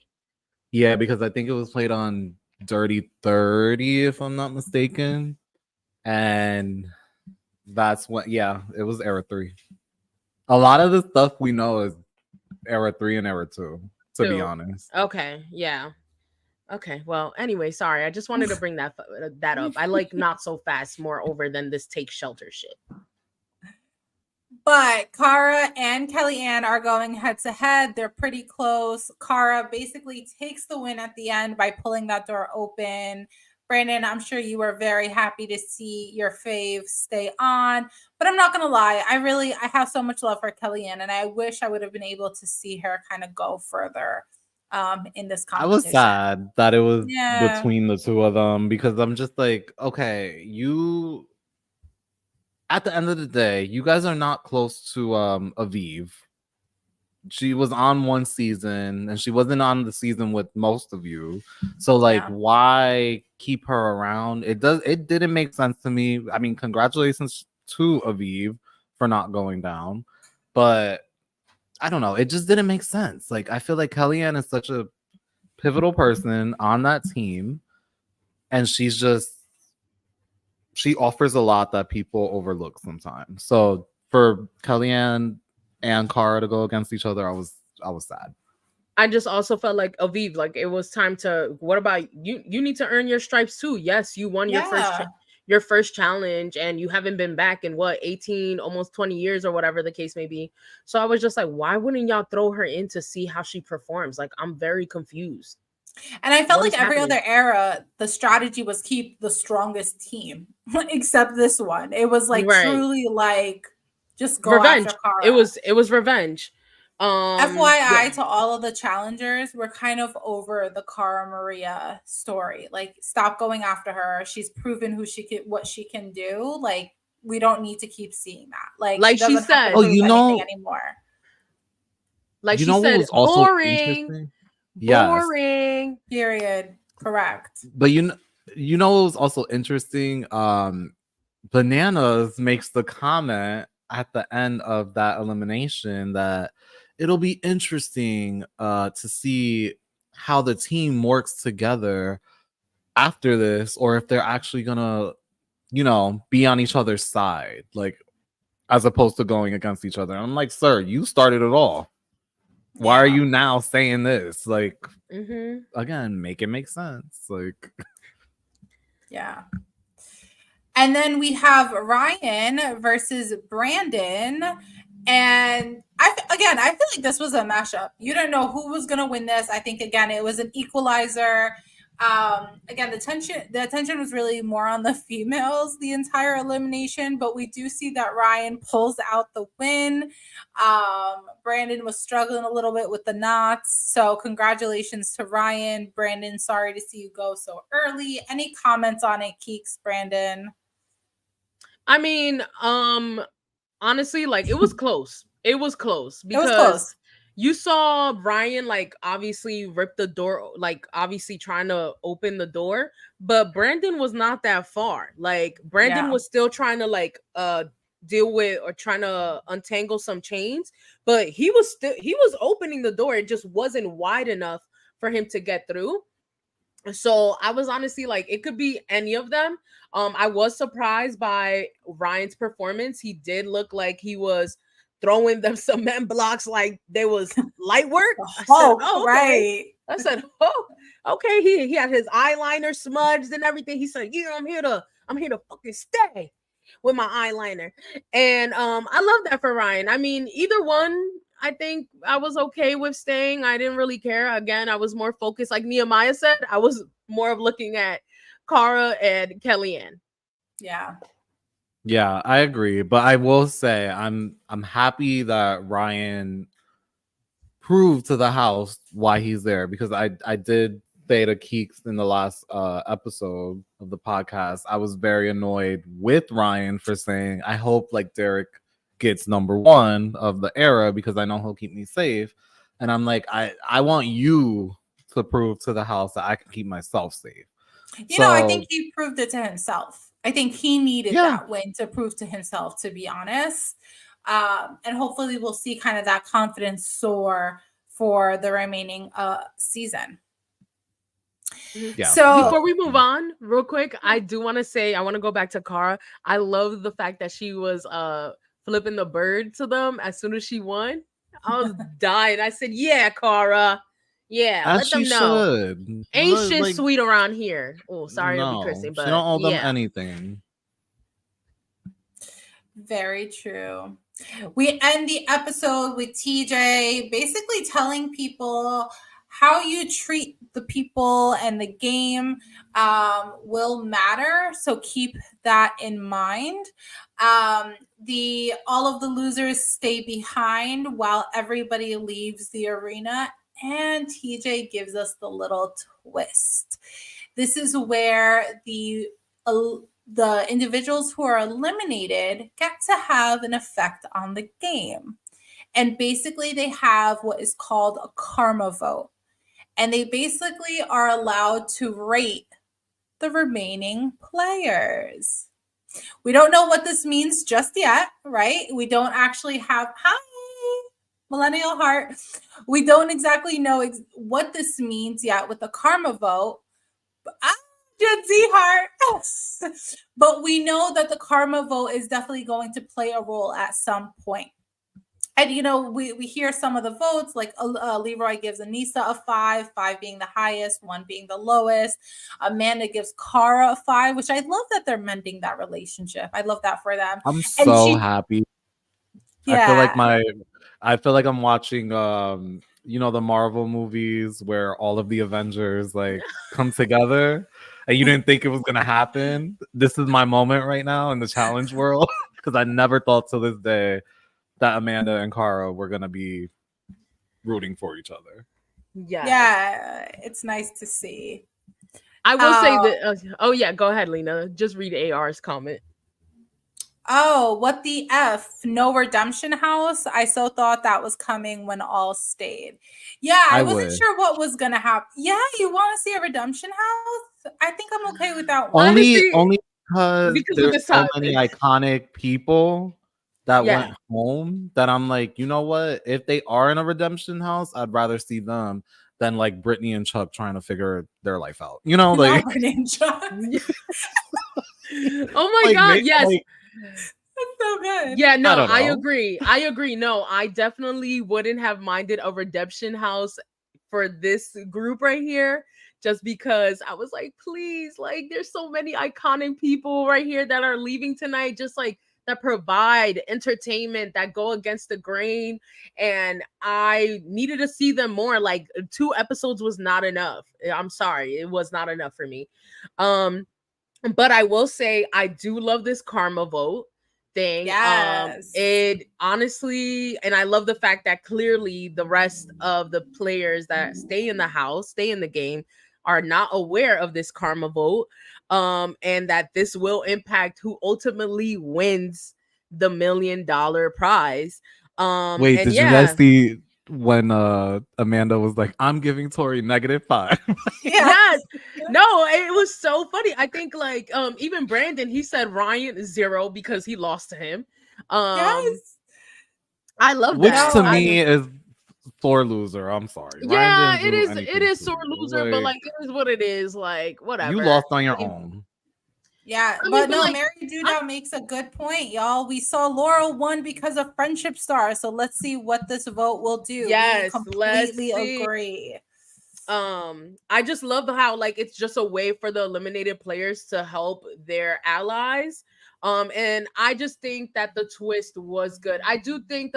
Yeah, because I think it was played on Dirty 30, if I'm not mistaken. And that's when, yeah, it was Era 3. A lot of the stuff we know is Era 3 and Era 2, to be 2. honest. Okay, yeah. Okay, well, anyway, sorry. I just wanted to bring that up. I like Not So Fast more over than this Take Shelter shit. But Cara and Kellyanne are going head to head. They're pretty close. Cara basically takes the win at the end by pulling that door open. Brandon, I'm sure you were very happy to see your fave stay on. But I'm not going to lie. I have so much love for Kellyanne, and I wish I would have been able to see her kind of go further in this I was competition. sad that it was Yeah. between the two of them because I'm just like, okay, you at the end of the day, you guys are not close to Aviv. She was on one season and she wasn't on the season with most of you. So like Yeah. why keep her around? It didn't make sense to me. I mean, congratulations to Aviv for not going down. But I don't know, it just didn't make sense. Like I feel like Kellyanne is such a pivotal person on that team and she offers a lot that people overlook sometimes. So for Kellyanne and Cara to go against each other, I was sad. I just also felt like Aviv, like it was time to. What about you? You need to earn your stripes too. Yes, you won Yeah. your first challenge, and you haven't been back in what 18, almost 20 years or whatever the case may be. So I was just like, why wouldn't y'all throw her in to see how she performs? Like I'm very confused. And I felt What is like every happening? other era, the strategy was keep the strongest team, except this one. It was like Right, truly like just go revenge. after Kara. It was revenge. FYI Yeah. to all of the challengers, we're kind of over the Cara Maria story. Like, stop going after her. She's proven what she can do. Like, we don't need to keep seeing that. Like Like she she doesn't have to said, Oh, prove anything anymore. like you she know what said, was also boring, interesting? Yes, boring. Period. Correct. but you know what was also interesting? Bananas makes the comment at the end of that elimination that it'll be interesting to see how the team works together after this, or if they're actually gonna, be on each other's side, like as opposed to going against each other. I'm like, sir, you started it all. Why are Yeah. you now saying this? Like, Mm-hmm. again, make it make sense. Like, Yeah. And then we have Ryan versus Brandon. And I feel like this was a mashup. You don't know who was going to win this. I think, again, it was an equalizer. Again, the attention was really more on the females the entire elimination, but we do see that Ryan pulls out the win. Brandon was struggling a little bit with the knots, so congratulations to Ryan. Brandon, sorry to see you go so early. Any comments on it, Keeks, Brandon? I mean, honestly, like, it was close. It was close It was because close. you saw Ryan, like, obviously rip the door, like, obviously trying to open the door, but Brandon was not that far. Like, Brandon Yeah. was still trying to, like, deal with or trying to untangle some chains, but he was opening the door. It just wasn't wide enough for him to get through. So I was honestly like, it could be any of them. I was surprised by Ryan's performance. He did look like he was throwing them cement blocks like they was light work. I said, Hulk, oh, okay. right. I said, oh, okay. He had his eyeliner smudged and everything. He said, yeah, I'm here to fucking stay with my eyeliner. And I love that for Ryan. I mean, either one, I think I was okay with staying. I didn't really care. Again, I was more focused, like Nehemiah said, I was more of looking at Cara and Kellyanne. Yeah. yeah, I agree, but I will say I'm happy that Ryan prove to the house why he's there, because I did say to Keeks in the last episode of the podcast, I was very annoyed with Ryan for saying, I hope like Derek gets number one of the era because I know he'll keep me safe. And I'm like, I want you to prove to the house that I can keep myself safe. I So think he proved it to himself. I think he needed yeah, that win to prove to himself, to be honest. And hopefully we'll see kind of that confidence soar for the remaining season. yeah. So Before we move on, real quick, I do want to say I want to go back to Cara. I love the fact that she was flipping the bird to them as soon as she won. I was dying. I said, "Yeah, Cara. Yeah, As let she them know. should. Ain't shit Like, sweet around here." Oh, sorry to be no, cursing, she but don't owe them yeah. anything. very true. We end the episode with TJ basically telling people how you treat the people and the game will matter. So keep that in mind. The all of the losers stay behind while everybody leaves the arena. And TJ gives us the little twist. This is where the individuals who are eliminated get to have an effect on the game. And basically, they have what is called a karma vote. And they basically are allowed to rate the remaining players. We don't know what this means just yet, right? We don't actually have, hi, Millennial Heart. We don't exactly know what this means yet with the karma vote. Gen Z Heart. But we know that the karma vote is definitely going to play a role at some point. And we hear some of the votes, like Leroy gives Anissa a 5 being the highest, 1 being the lowest. Amanda gives Cara a 5, which I love that they're mending that relationship. I love that for them. I'm And so happy. yeah, I feel like I'm watching the Marvel movies where all of the Avengers like come together and you didn't think it was gonna happen. This is my moment right now in the challenge world because I never thought to this day that Amanda and Cara were gonna be rooting for each other. yeah, it's nice to see. I will say that. Oh yeah, go ahead, Lena. Just read AR's comment. Oh, what the F? No redemption house? I so thought that was coming when all stayed. Yeah, I wasn't sure what was going to happen. Yeah, you want to see a redemption house? I think I'm okay with that one. Only Honestly, because because of there's this so time. many iconic people that Yeah. went home that I'm like, you know what? If they are in a redemption house, I'd rather see them than like Brittany and Chuck trying to figure their life out. You know, like Not Brittany and Chuck. Oh my like God, yes. like That's so good. Yeah, I no, don't I know. agree. I agree. No, I definitely wouldn't have minded a redemption house for this group right here, just because I was like, please, like, there's so many iconic people right here that are leaving tonight, just like that provide entertainment that go against the grain. And I needed to see them more. Like, 2 episodes was not enough. I'm sorry, it was not enough for me. Um, but I will say I do love this karma vote thing. Yes. It honestly, and I love the fact that clearly the rest of the players that stay in the house, stay in the game, are not aware of this karma vote. And that this will impact who ultimately wins the $1 million prize. Wait, And did you guys yeah, see when Amanda was like, I'm giving Tori -5? Yeah. yes. No, it was so funny. I think like even Brandon, he said Ryan is 0 because he lost to him. Um Yes. I love Which that. to No. me is sore loser. I'm sorry. Ryan Yeah, didn't it do is, it anything is to sore you. loser, but Like like it is what it is, like you whatever. lost on your I mean, own. Yeah, I mean, but but no, like Mary Duda makes a good point, y'all. We saw Laurel won because of Friendship Star, so let's see what this vote will do. We yes, let's completely see. agree. I just love how like it's just a way for the eliminated players to help their allies. And I just think that the twist was good. I do think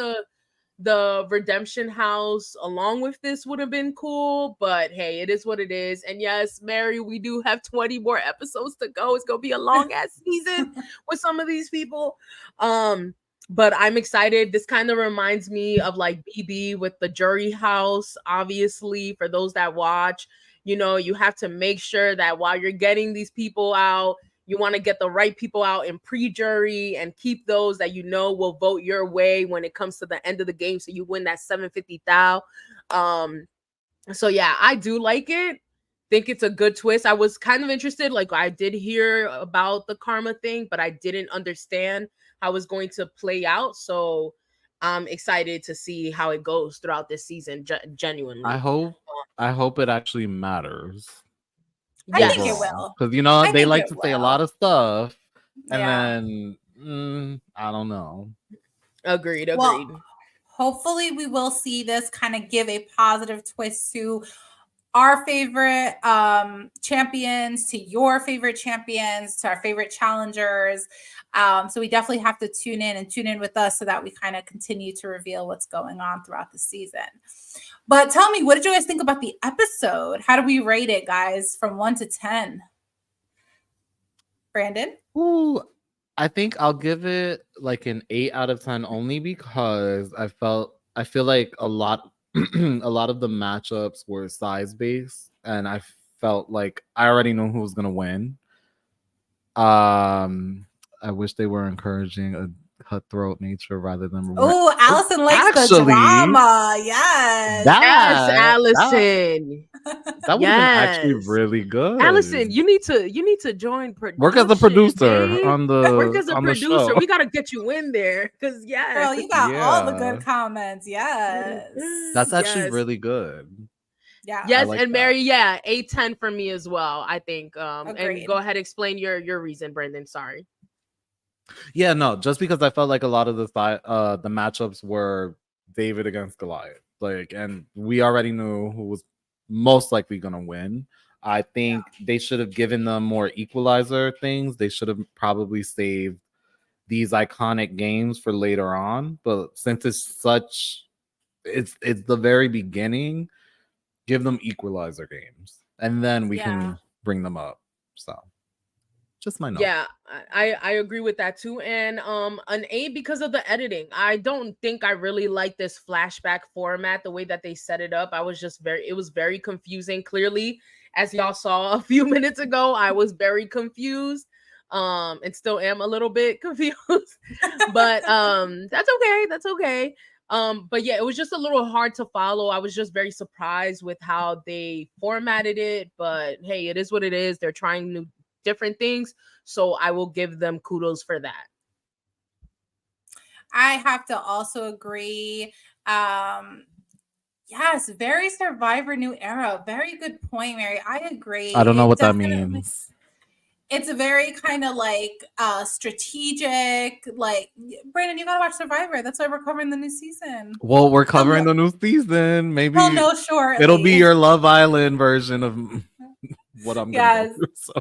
the redemption house along with this would have been cool, but hey, it is what it is. And yes, Mary, we do have 20 more episodes to go. It's gonna be a long ass season with some of these people. But I'm excited. This kind of reminds me of like BB with the jury house. Obviously, for those that watch, you know, you have to make sure that while you're getting these people out, you want to get the right people out in pre-jury and keep those that you know will vote your way when it comes to the end of the game, so you win that 750,000. So yeah, I do like it. Think it's a good twist. I was kind of interested, like I did hear about the karma thing, but I didn't understand how it's going to play out. So I'm excited to see how it goes throughout this season. I Genuinely, hope I hope it actually matters I think it yes, overall. will. Because you know I they think like it to say a lot will. of stuff and Yeah. then I don't know. agreed, Well, agreed. hopefully we will see this kind of give a positive twist to our favorite champions, to your favorite champions, to our favorite challengers. So we definitely have to tune in and tune in with us so that we kind of continue to reveal what's going on throughout the season. But tell me, what did you guys think about the episode? How do we rate it, guys, from 1 to 10? Brandon? Ooh, I think I'll give it like an 8 out of 10 only because I feel like a lot a lot of the matchups were size based and I felt like I already know who was gonna win. I wish they were encouraging a cutthroat nature rather than Oh, Allison likes the actually drama. Yes. Yes, that Allison. that would have been actually Yes. really good. Allison, you need to join Work as a production, producer babe. on Work as a the producer. show. We gotta get you in there. Cause yes. Girl, you got all the Yeah. good comments. Yes. That's actually Yes. really good. Yeah. I Yes, like and that. Mary, yeah, 8-10 for me as well, I think. And go Agreed. ahead, explain your reason, Brendan. Sorry. Yeah, no, just because I felt like a lot of the matchups were David against Goliath. Like, and we already knew who was most likely gonna win. I think they should have given them more equalizer things. They should have probably saved these iconic games for later on. But since it's the very beginning, give them equalizer games. And then we Yeah. can bring them up. So just my note. Yeah, I agree with that too. And an A because of the editing. I don't think I really like this flashback format, the way that they set it up. I was just very it was very confusing. Clearly, as y'all saw a few minutes ago, I was very confused. And still am a little bit confused. But that's okay. That's okay. But yeah, it was just a little hard to follow. I was just very surprised with how they formatted it. But hey, it is what it is. They're trying new different things. So I will give them kudos for that. I have to also agree. Yes, very Survivor New Era. Very good point, Mary. I agree. I don't know It what that definitely means. it's very kind of like strategic. Like Brandon, you gotta watch Survivor. That's why we're covering the new season. Well, we're You'll covering the new season. You'll Maybe know it'll be shortly. your Love Island version of what I'm gonna go Yes. through. So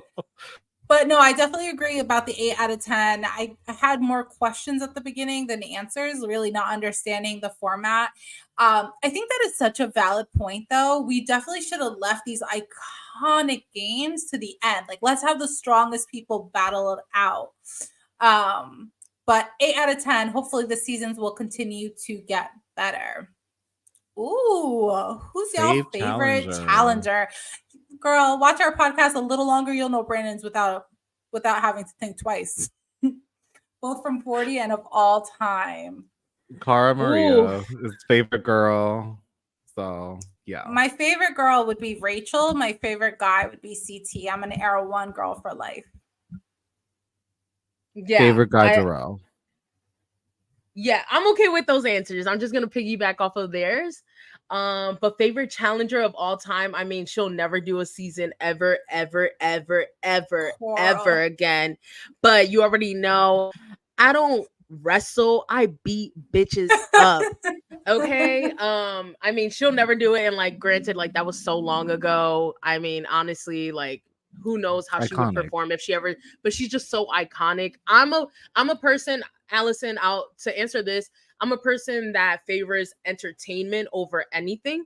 But no, I definitely agree about the 8 out of 10. I had more questions at the beginning than answers, really not understanding the format. I think that is such a valid point, though. We definitely should have left these iconic games to the end. Like, let's have the strongest people battle it out. But 8 out of 10, hopefully the seasons will continue to get better. Ooh, who's y'all Fave favorite challenger. challenger? Girl, watch our podcast a little longer. You'll know Brandon's without having to think twice. Both from 40 and of all time. Cara Ooh, Maria, his favorite girl. So yeah. My favorite girl would be Rachel. My favorite guy would be CT. I'm an Era 1 girl for life. yeah. Favorite guy Jarrell. Yeah, I'm okay with those answers. I'm just gonna piggyback off of theirs. But favorite challenger of all time, I mean, she'll never do a season ever, ever, ever, ever, ever again. But you already know, I don't wrestle, I beat bitches up. Okay. I mean, she'll never do it. And like, granted, like that was so long ago. I mean, honestly, like who knows how she would Iconic. perform if she ever, but she's just so iconic. I'm a person, Allison, out to answer this. I'm a person that favors entertainment over anything.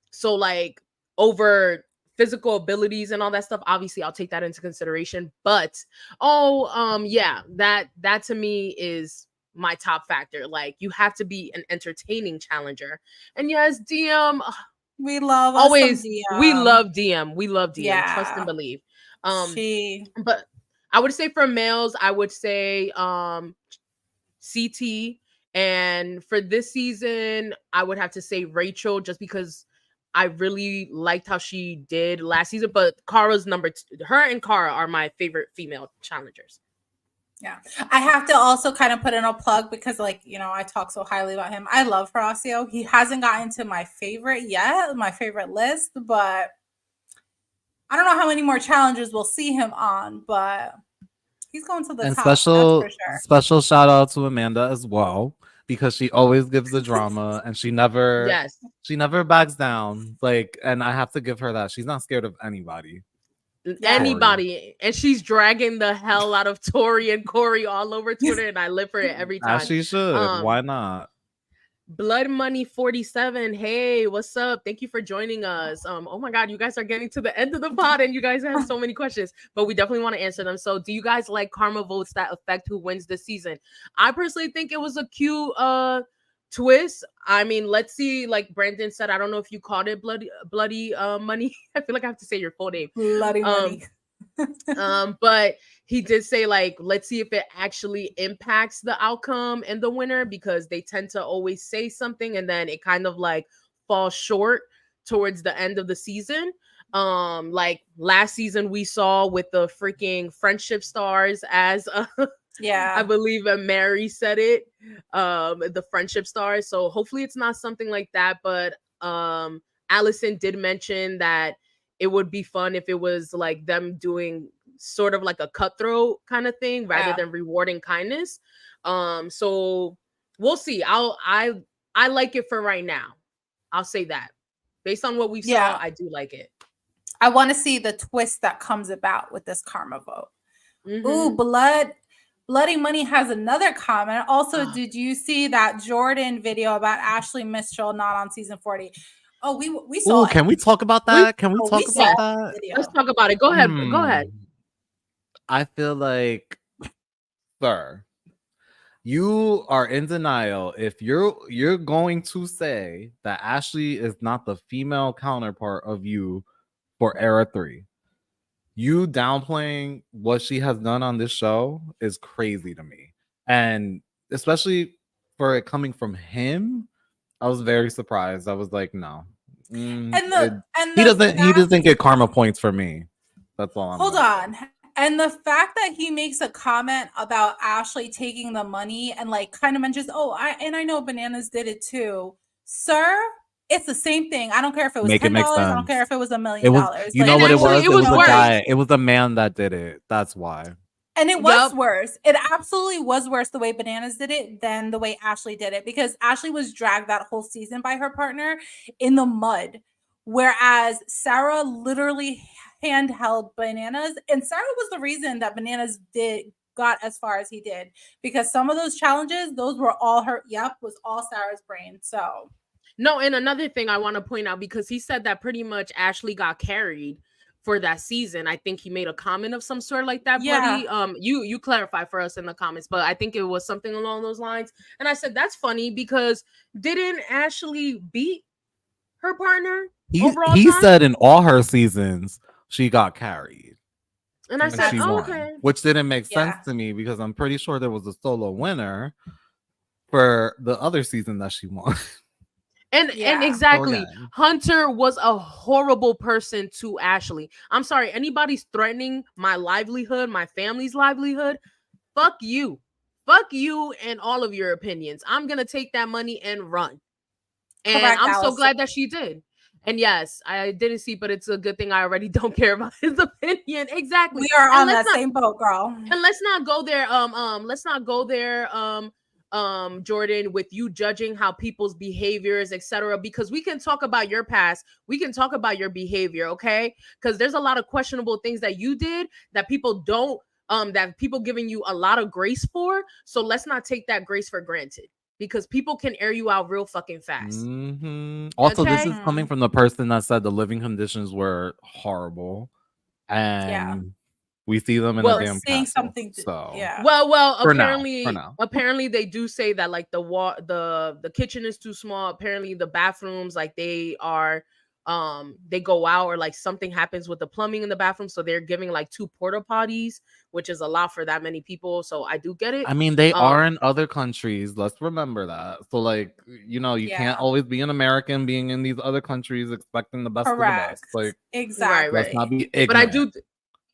So like over physical abilities and all that stuff, obviously I'll take that into consideration. But yeah, that to me is my top factor. Like you have to be an entertaining challenger. And yes, DM, We love us some always DM. we love DM. We love DM. Yeah. Trust and believe. She But I would say for males, I would say CT. And for this season, I would have to say Rachel, just because I really liked how she did last season. But Kara's number two. Her and Kara are my favorite female challengers. Yeah. I have to also kind of put in a plug because, like, you know, I talk so highly about him. I love Horacio. He hasn't gotten to my favorite yet, my favorite list, but I don't know how many more challenges we'll see him on, but he's going to the And top. That's for sure. special shout out to Amanda as well, because she always gives the drama and she never backs down. Like, and I have to give her that. She's not scared of anybody. Anybody. And she's dragging the hell out of Tori and Corey all over Twitter, and I live for it every time. As she should. Why not? Blood Money 47. Hey, what's up? Thank you for joining us. Oh my god, you guys are getting to the end of the pod and you guys have so many questions, but we definitely want to answer them. So do you guys like karma votes that affect who wins this season? I personally think it was a cute twist. I mean, let's see. Like Brandon said, I don't know if you called it bloody money. I feel like I have to say your full name. Bloody money. But he did say, like, let's see if it actually impacts the outcome and the winner, because they tend to always say something and then it kind of like falls short towards the end of the season. Like last season we saw with the freaking friendship stars, as yeah, I believe Mary said it, the friendship stars. So hopefully it's not something like that. But Allison did mention that it would be fun if it was like them doing sort of like a cutthroat kind of thing rather than rewarding kindness. So we'll see. I like it for right now. I'll say that. Based on what we saw, I do like it. I want to see the twist that comes about with this karma vote. Mm-hmm. Ooh, Bloody Money has another comment. Also, did you see that Jordan video about Ashley Mitchell not on season 40? Oh, we saw. Ooh, can we talk about that? Can we talk about that? Let's talk about it. Go ahead. Go ahead. I feel like, sir, you are in denial if you're going to say that Ashley is not the female counterpart of you for Era 3. You downplaying what she has done on this show is crazy to me. And especially for it coming from him, I was very surprised. I was like, no. He He doesn't get karma points for me. That's all I'm Hold on. And the fact that he makes a comment about Ashley taking the money and like kind of mentions, oh, I know Bananas did it too. Sir, it's the same thing. I don't care if it was Make it make $10. I don't sense. care if it was $1 It million. was, you Like, know And what it actually, was? it It was was a worse. guy. It was a man that did it. That's why. and it was Yup. worse. It absolutely was worse the way Bananas did it than the way Ashley did it, because Ashley was dragged that whole season by her partner in the mud, whereas Sarah literally handheld Bananas, and Sarah was the reason that Bananas got as far as he did, because some of those challenges, those were all her. Yep, was all Sarah's brain. So No, and another thing I want to point out, because he said that pretty much Ashley got carried for that season. I think he made a comment of some sort like that, yeah, Bloody. You clarify for us in the comments, but I think it was something along those lines. And I said that's funny because didn't Ashley beat her partner overall He time? said in all her seasons she got carried And I and said, she oh, won, okay. which didn't make sense yeah. to me because I'm pretty sure there was a solo winner for the other season that she won. And Yeah. exactly, again. Hunter was a horrible person to Ashley. I'm sorry, anybody's threatening my livelihood, my family's livelihood, fuck you. Fuck you and all of your opinions. I'm gonna take that money and run. And Correct, I'm so Allison. glad that she did. And yes, I didn't see, but it's a good thing I already don't care about his opinion. Exactly. We are And on that same boat, girl. let's not go there. Let's not go there. Jordan, with you judging how people's behaviors, etc. Because we can talk about your past, we can talk about your behavior, okay? Because there's a lot of questionable things that you did that people don't, that people giving you a lot of grace for. So let's not take that grace for granted because people can air you out real fucking fast. Also, this Okay. is coming from the person that said the living conditions were horrible, Yeah. and we see them in a Well, We're damn seeing castle. something. So Yeah. well, for now, apparently they do say that like the kitchen is too small. Apparently the bathrooms, like they are, they go out or like something happens with the plumbing in the bathroom, so they're giving like 2 porta potties, which is a lot for that many people. So I do get it. I mean, they Um, are in other countries. Let's remember that. So, like, you know, you can't Yeah. always be an American being in these other countries expecting the best of the Correct. best. Like, right, let's Exactly. not be but I ignorant. do,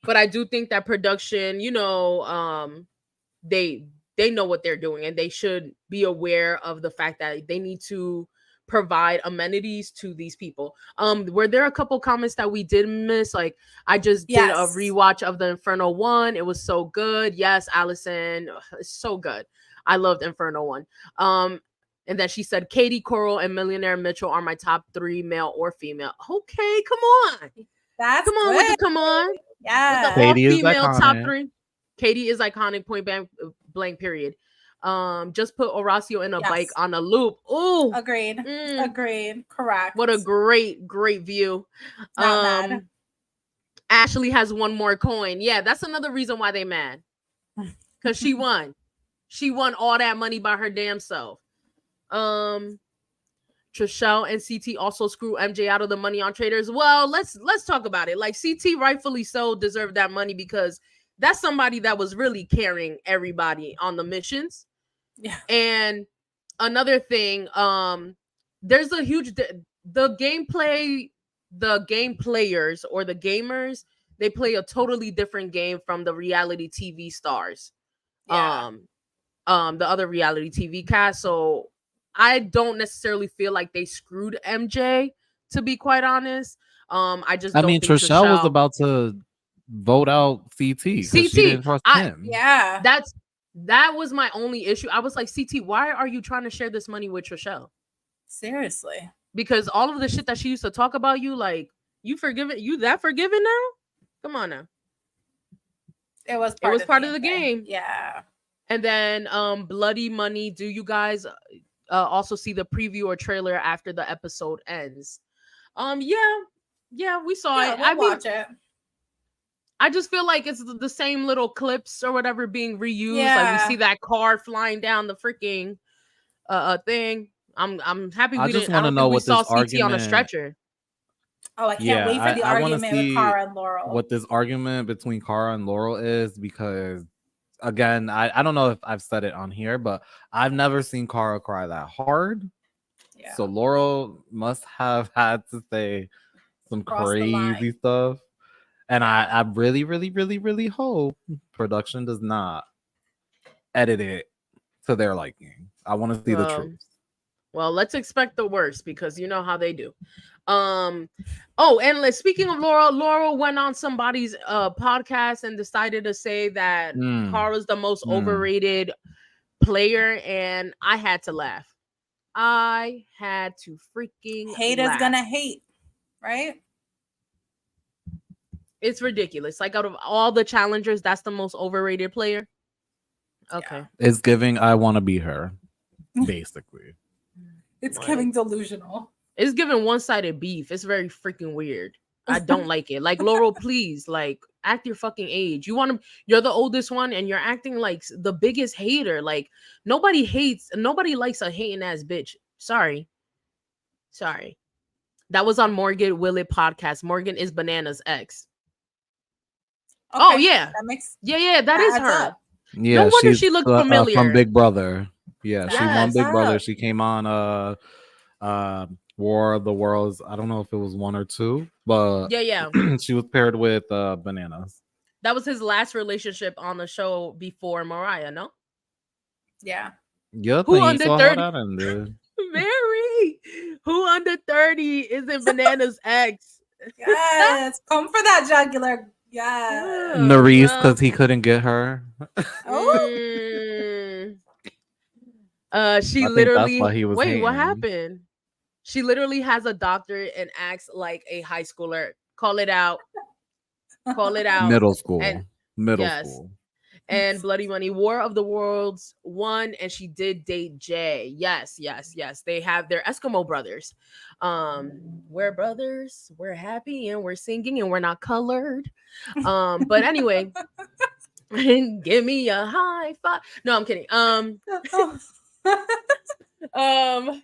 but I do think that production, they they know what they're doing and they should be aware of the fact that they need to provide amenities to these people. Were there a couple comments that we did miss? Like I just did a Yes. rewatch of the Inferno one. It was so good. Yes, Allison, it's so good. I loved Inferno one. And then she said Katie Coral and Millionaire Mitchell are my top 3, male or female. Okay, come on. That's Come on with the good. come on. With the Yeah. all Katie is female top iconic. 3. Katie is iconic, point blank period. Just put Horacio in a bike Yes. on a loop. Oh, Agreed. Agreed. Correct. what a great view. Not mad. Ashley has one more coin. Yeah, that's another reason why they mad. Because she won. She won all that money by her damn self. Trishelle and CT also screw MJ out of the money on traders. Well, let's talk about it. Like CT rightfully so deserved that money because that's somebody that was really carrying everybody on the missions. Yeah. And another thing, there's a huge the game players or the gamers, they play a totally different game from the reality TV stars. Yeah. The other reality TV cast. So I don't necessarily feel like they screwed MJ, to be quite honest. I just I don't mean, think Trishelle was Trishelle about to vote out CT because she CT. didn't trust I him. Yeah. that was my only issue. I was like, CT, why are you trying to share this money with Trishelle? Seriously. Because all of the shit that she used to talk about you, like you that forgiving now? Come on now. It was part of the game. Yeah. And then Bloody Money. Do you guys also see the preview or trailer after the episode ends? Yeah, we saw Yeah, it. we'll watch it. I just feel like it's the same little clips or whatever being reused. Yeah. Like we see that car flying down the freaking thing. I'm happy we I just didn't. I want to don't know think we what saw this CT on a argument. stretcher. Oh, I can't Yeah, wait for the I want to argument with see Cara and Laurel. what this argument between Cara and Laurel is because, again, I don't know if I've said it on here, but I've never seen Cara cry that hard. Yeah. So Laurel must have had to say some Cross the line. crazy stuff. And I really, really, really, really hope production does not edit it to their liking. I want to see the truth. Well, let's expect the worst because you know how they do. Um, oh, and speaking of Laurel went on somebody's podcast and decided to say that Kara's the most overrated player, and I had to laugh. I had to freaking Haters laugh. gonna hate, right? It's ridiculous. Like out of all the challengers, that's the most overrated player. Okay. It's giving I want to be her, basically. It's Like, giving delusional. It's giving one-sided beef. It's very freaking weird. I don't like it. Like, Laurel, please, like, act your fucking age. You're the oldest one and you're acting like the biggest hater. Like, nobody likes a hating ass bitch. Sorry. That was on Morgan Willett podcast. Morgan is Banana's ex. Okay, oh yeah. That makes that is her. up. Yeah, no wonder she looked familiar from Big Brother. Yeah, she won Yes. Big Brother. She came on War of the Worlds. I don't know if it was 1 or 2, but Yeah. she was paired with Bananas. That was his last relationship on the show before Mariah, no? Yeah. Yeah, Who he under saw 30? how that ended. Mary, who under 30 isn't Banana's ex? Yes. Come for that jugular. Yeah. Nerese, because he couldn't get her. She I literally think that's why he was what hating. happened? She literally has a doctorate and acts like a high schooler. Call it out. Middle school. And Middle yes. school. And Bloody Money War of the Worlds won, and she did date Jay. Yes. They have their Eskimo brothers. We're brothers, we're happy, and we're singing, and we're not colored. But anyway, give me a high five. No, I'm kidding.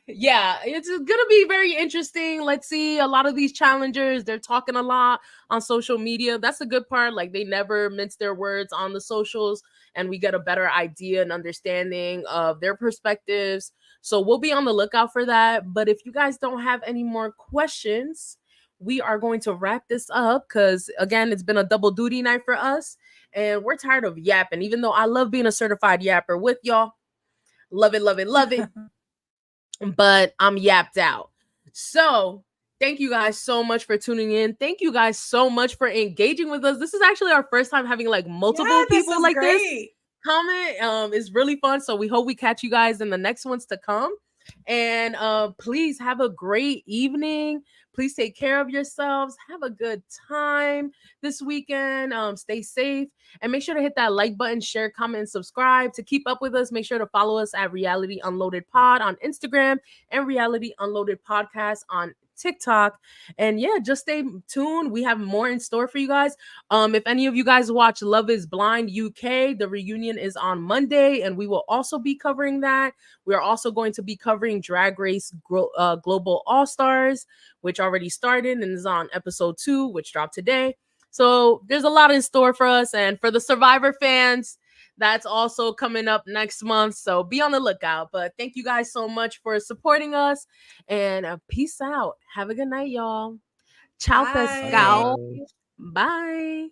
Yeah, it's gonna be very interesting. Let's see. A lot of these challengers, they're talking a lot on social media. That's the good part. Like, they never mince their words on the socials, and we get a better idea and understanding of their perspectives. So we'll be on the lookout for that. But if you guys don't have any more questions, we are going to wrap this up because, again, it's been a double duty night for us, and we're tired of yapping. Even though I love being a certified yapper with y'all, love it. But I'm yapped out. So thank you guys so much for tuning in. Thank you guys so much for engaging with us. This is actually our first time having like multiple people like this comment. It's really fun. So we hope we catch you guys in the next ones to come. And please have a great evening. Please take care of yourselves. Have a good time this weekend. Stay safe and make sure to hit that like button, share, comment, and subscribe to keep up with us. Make sure to follow us at Reality Unloaded Pod on Instagram and Reality Unloaded Podcast on TikTok. And yeah, just stay tuned. We have more in store for you guys. If any of you guys watch Love is Blind UK, the reunion is on Monday, and we will also be covering that. We are also going to be covering Drag Race Global All Stars, which already started and is on episode 2, which dropped today. So there's a lot in store for us. And for the Survivor fans, that's also coming up next month. So be on the lookout. But thank you guys so much for supporting us. And peace out. Have a good night, y'all. Ciao, pescado. Bye.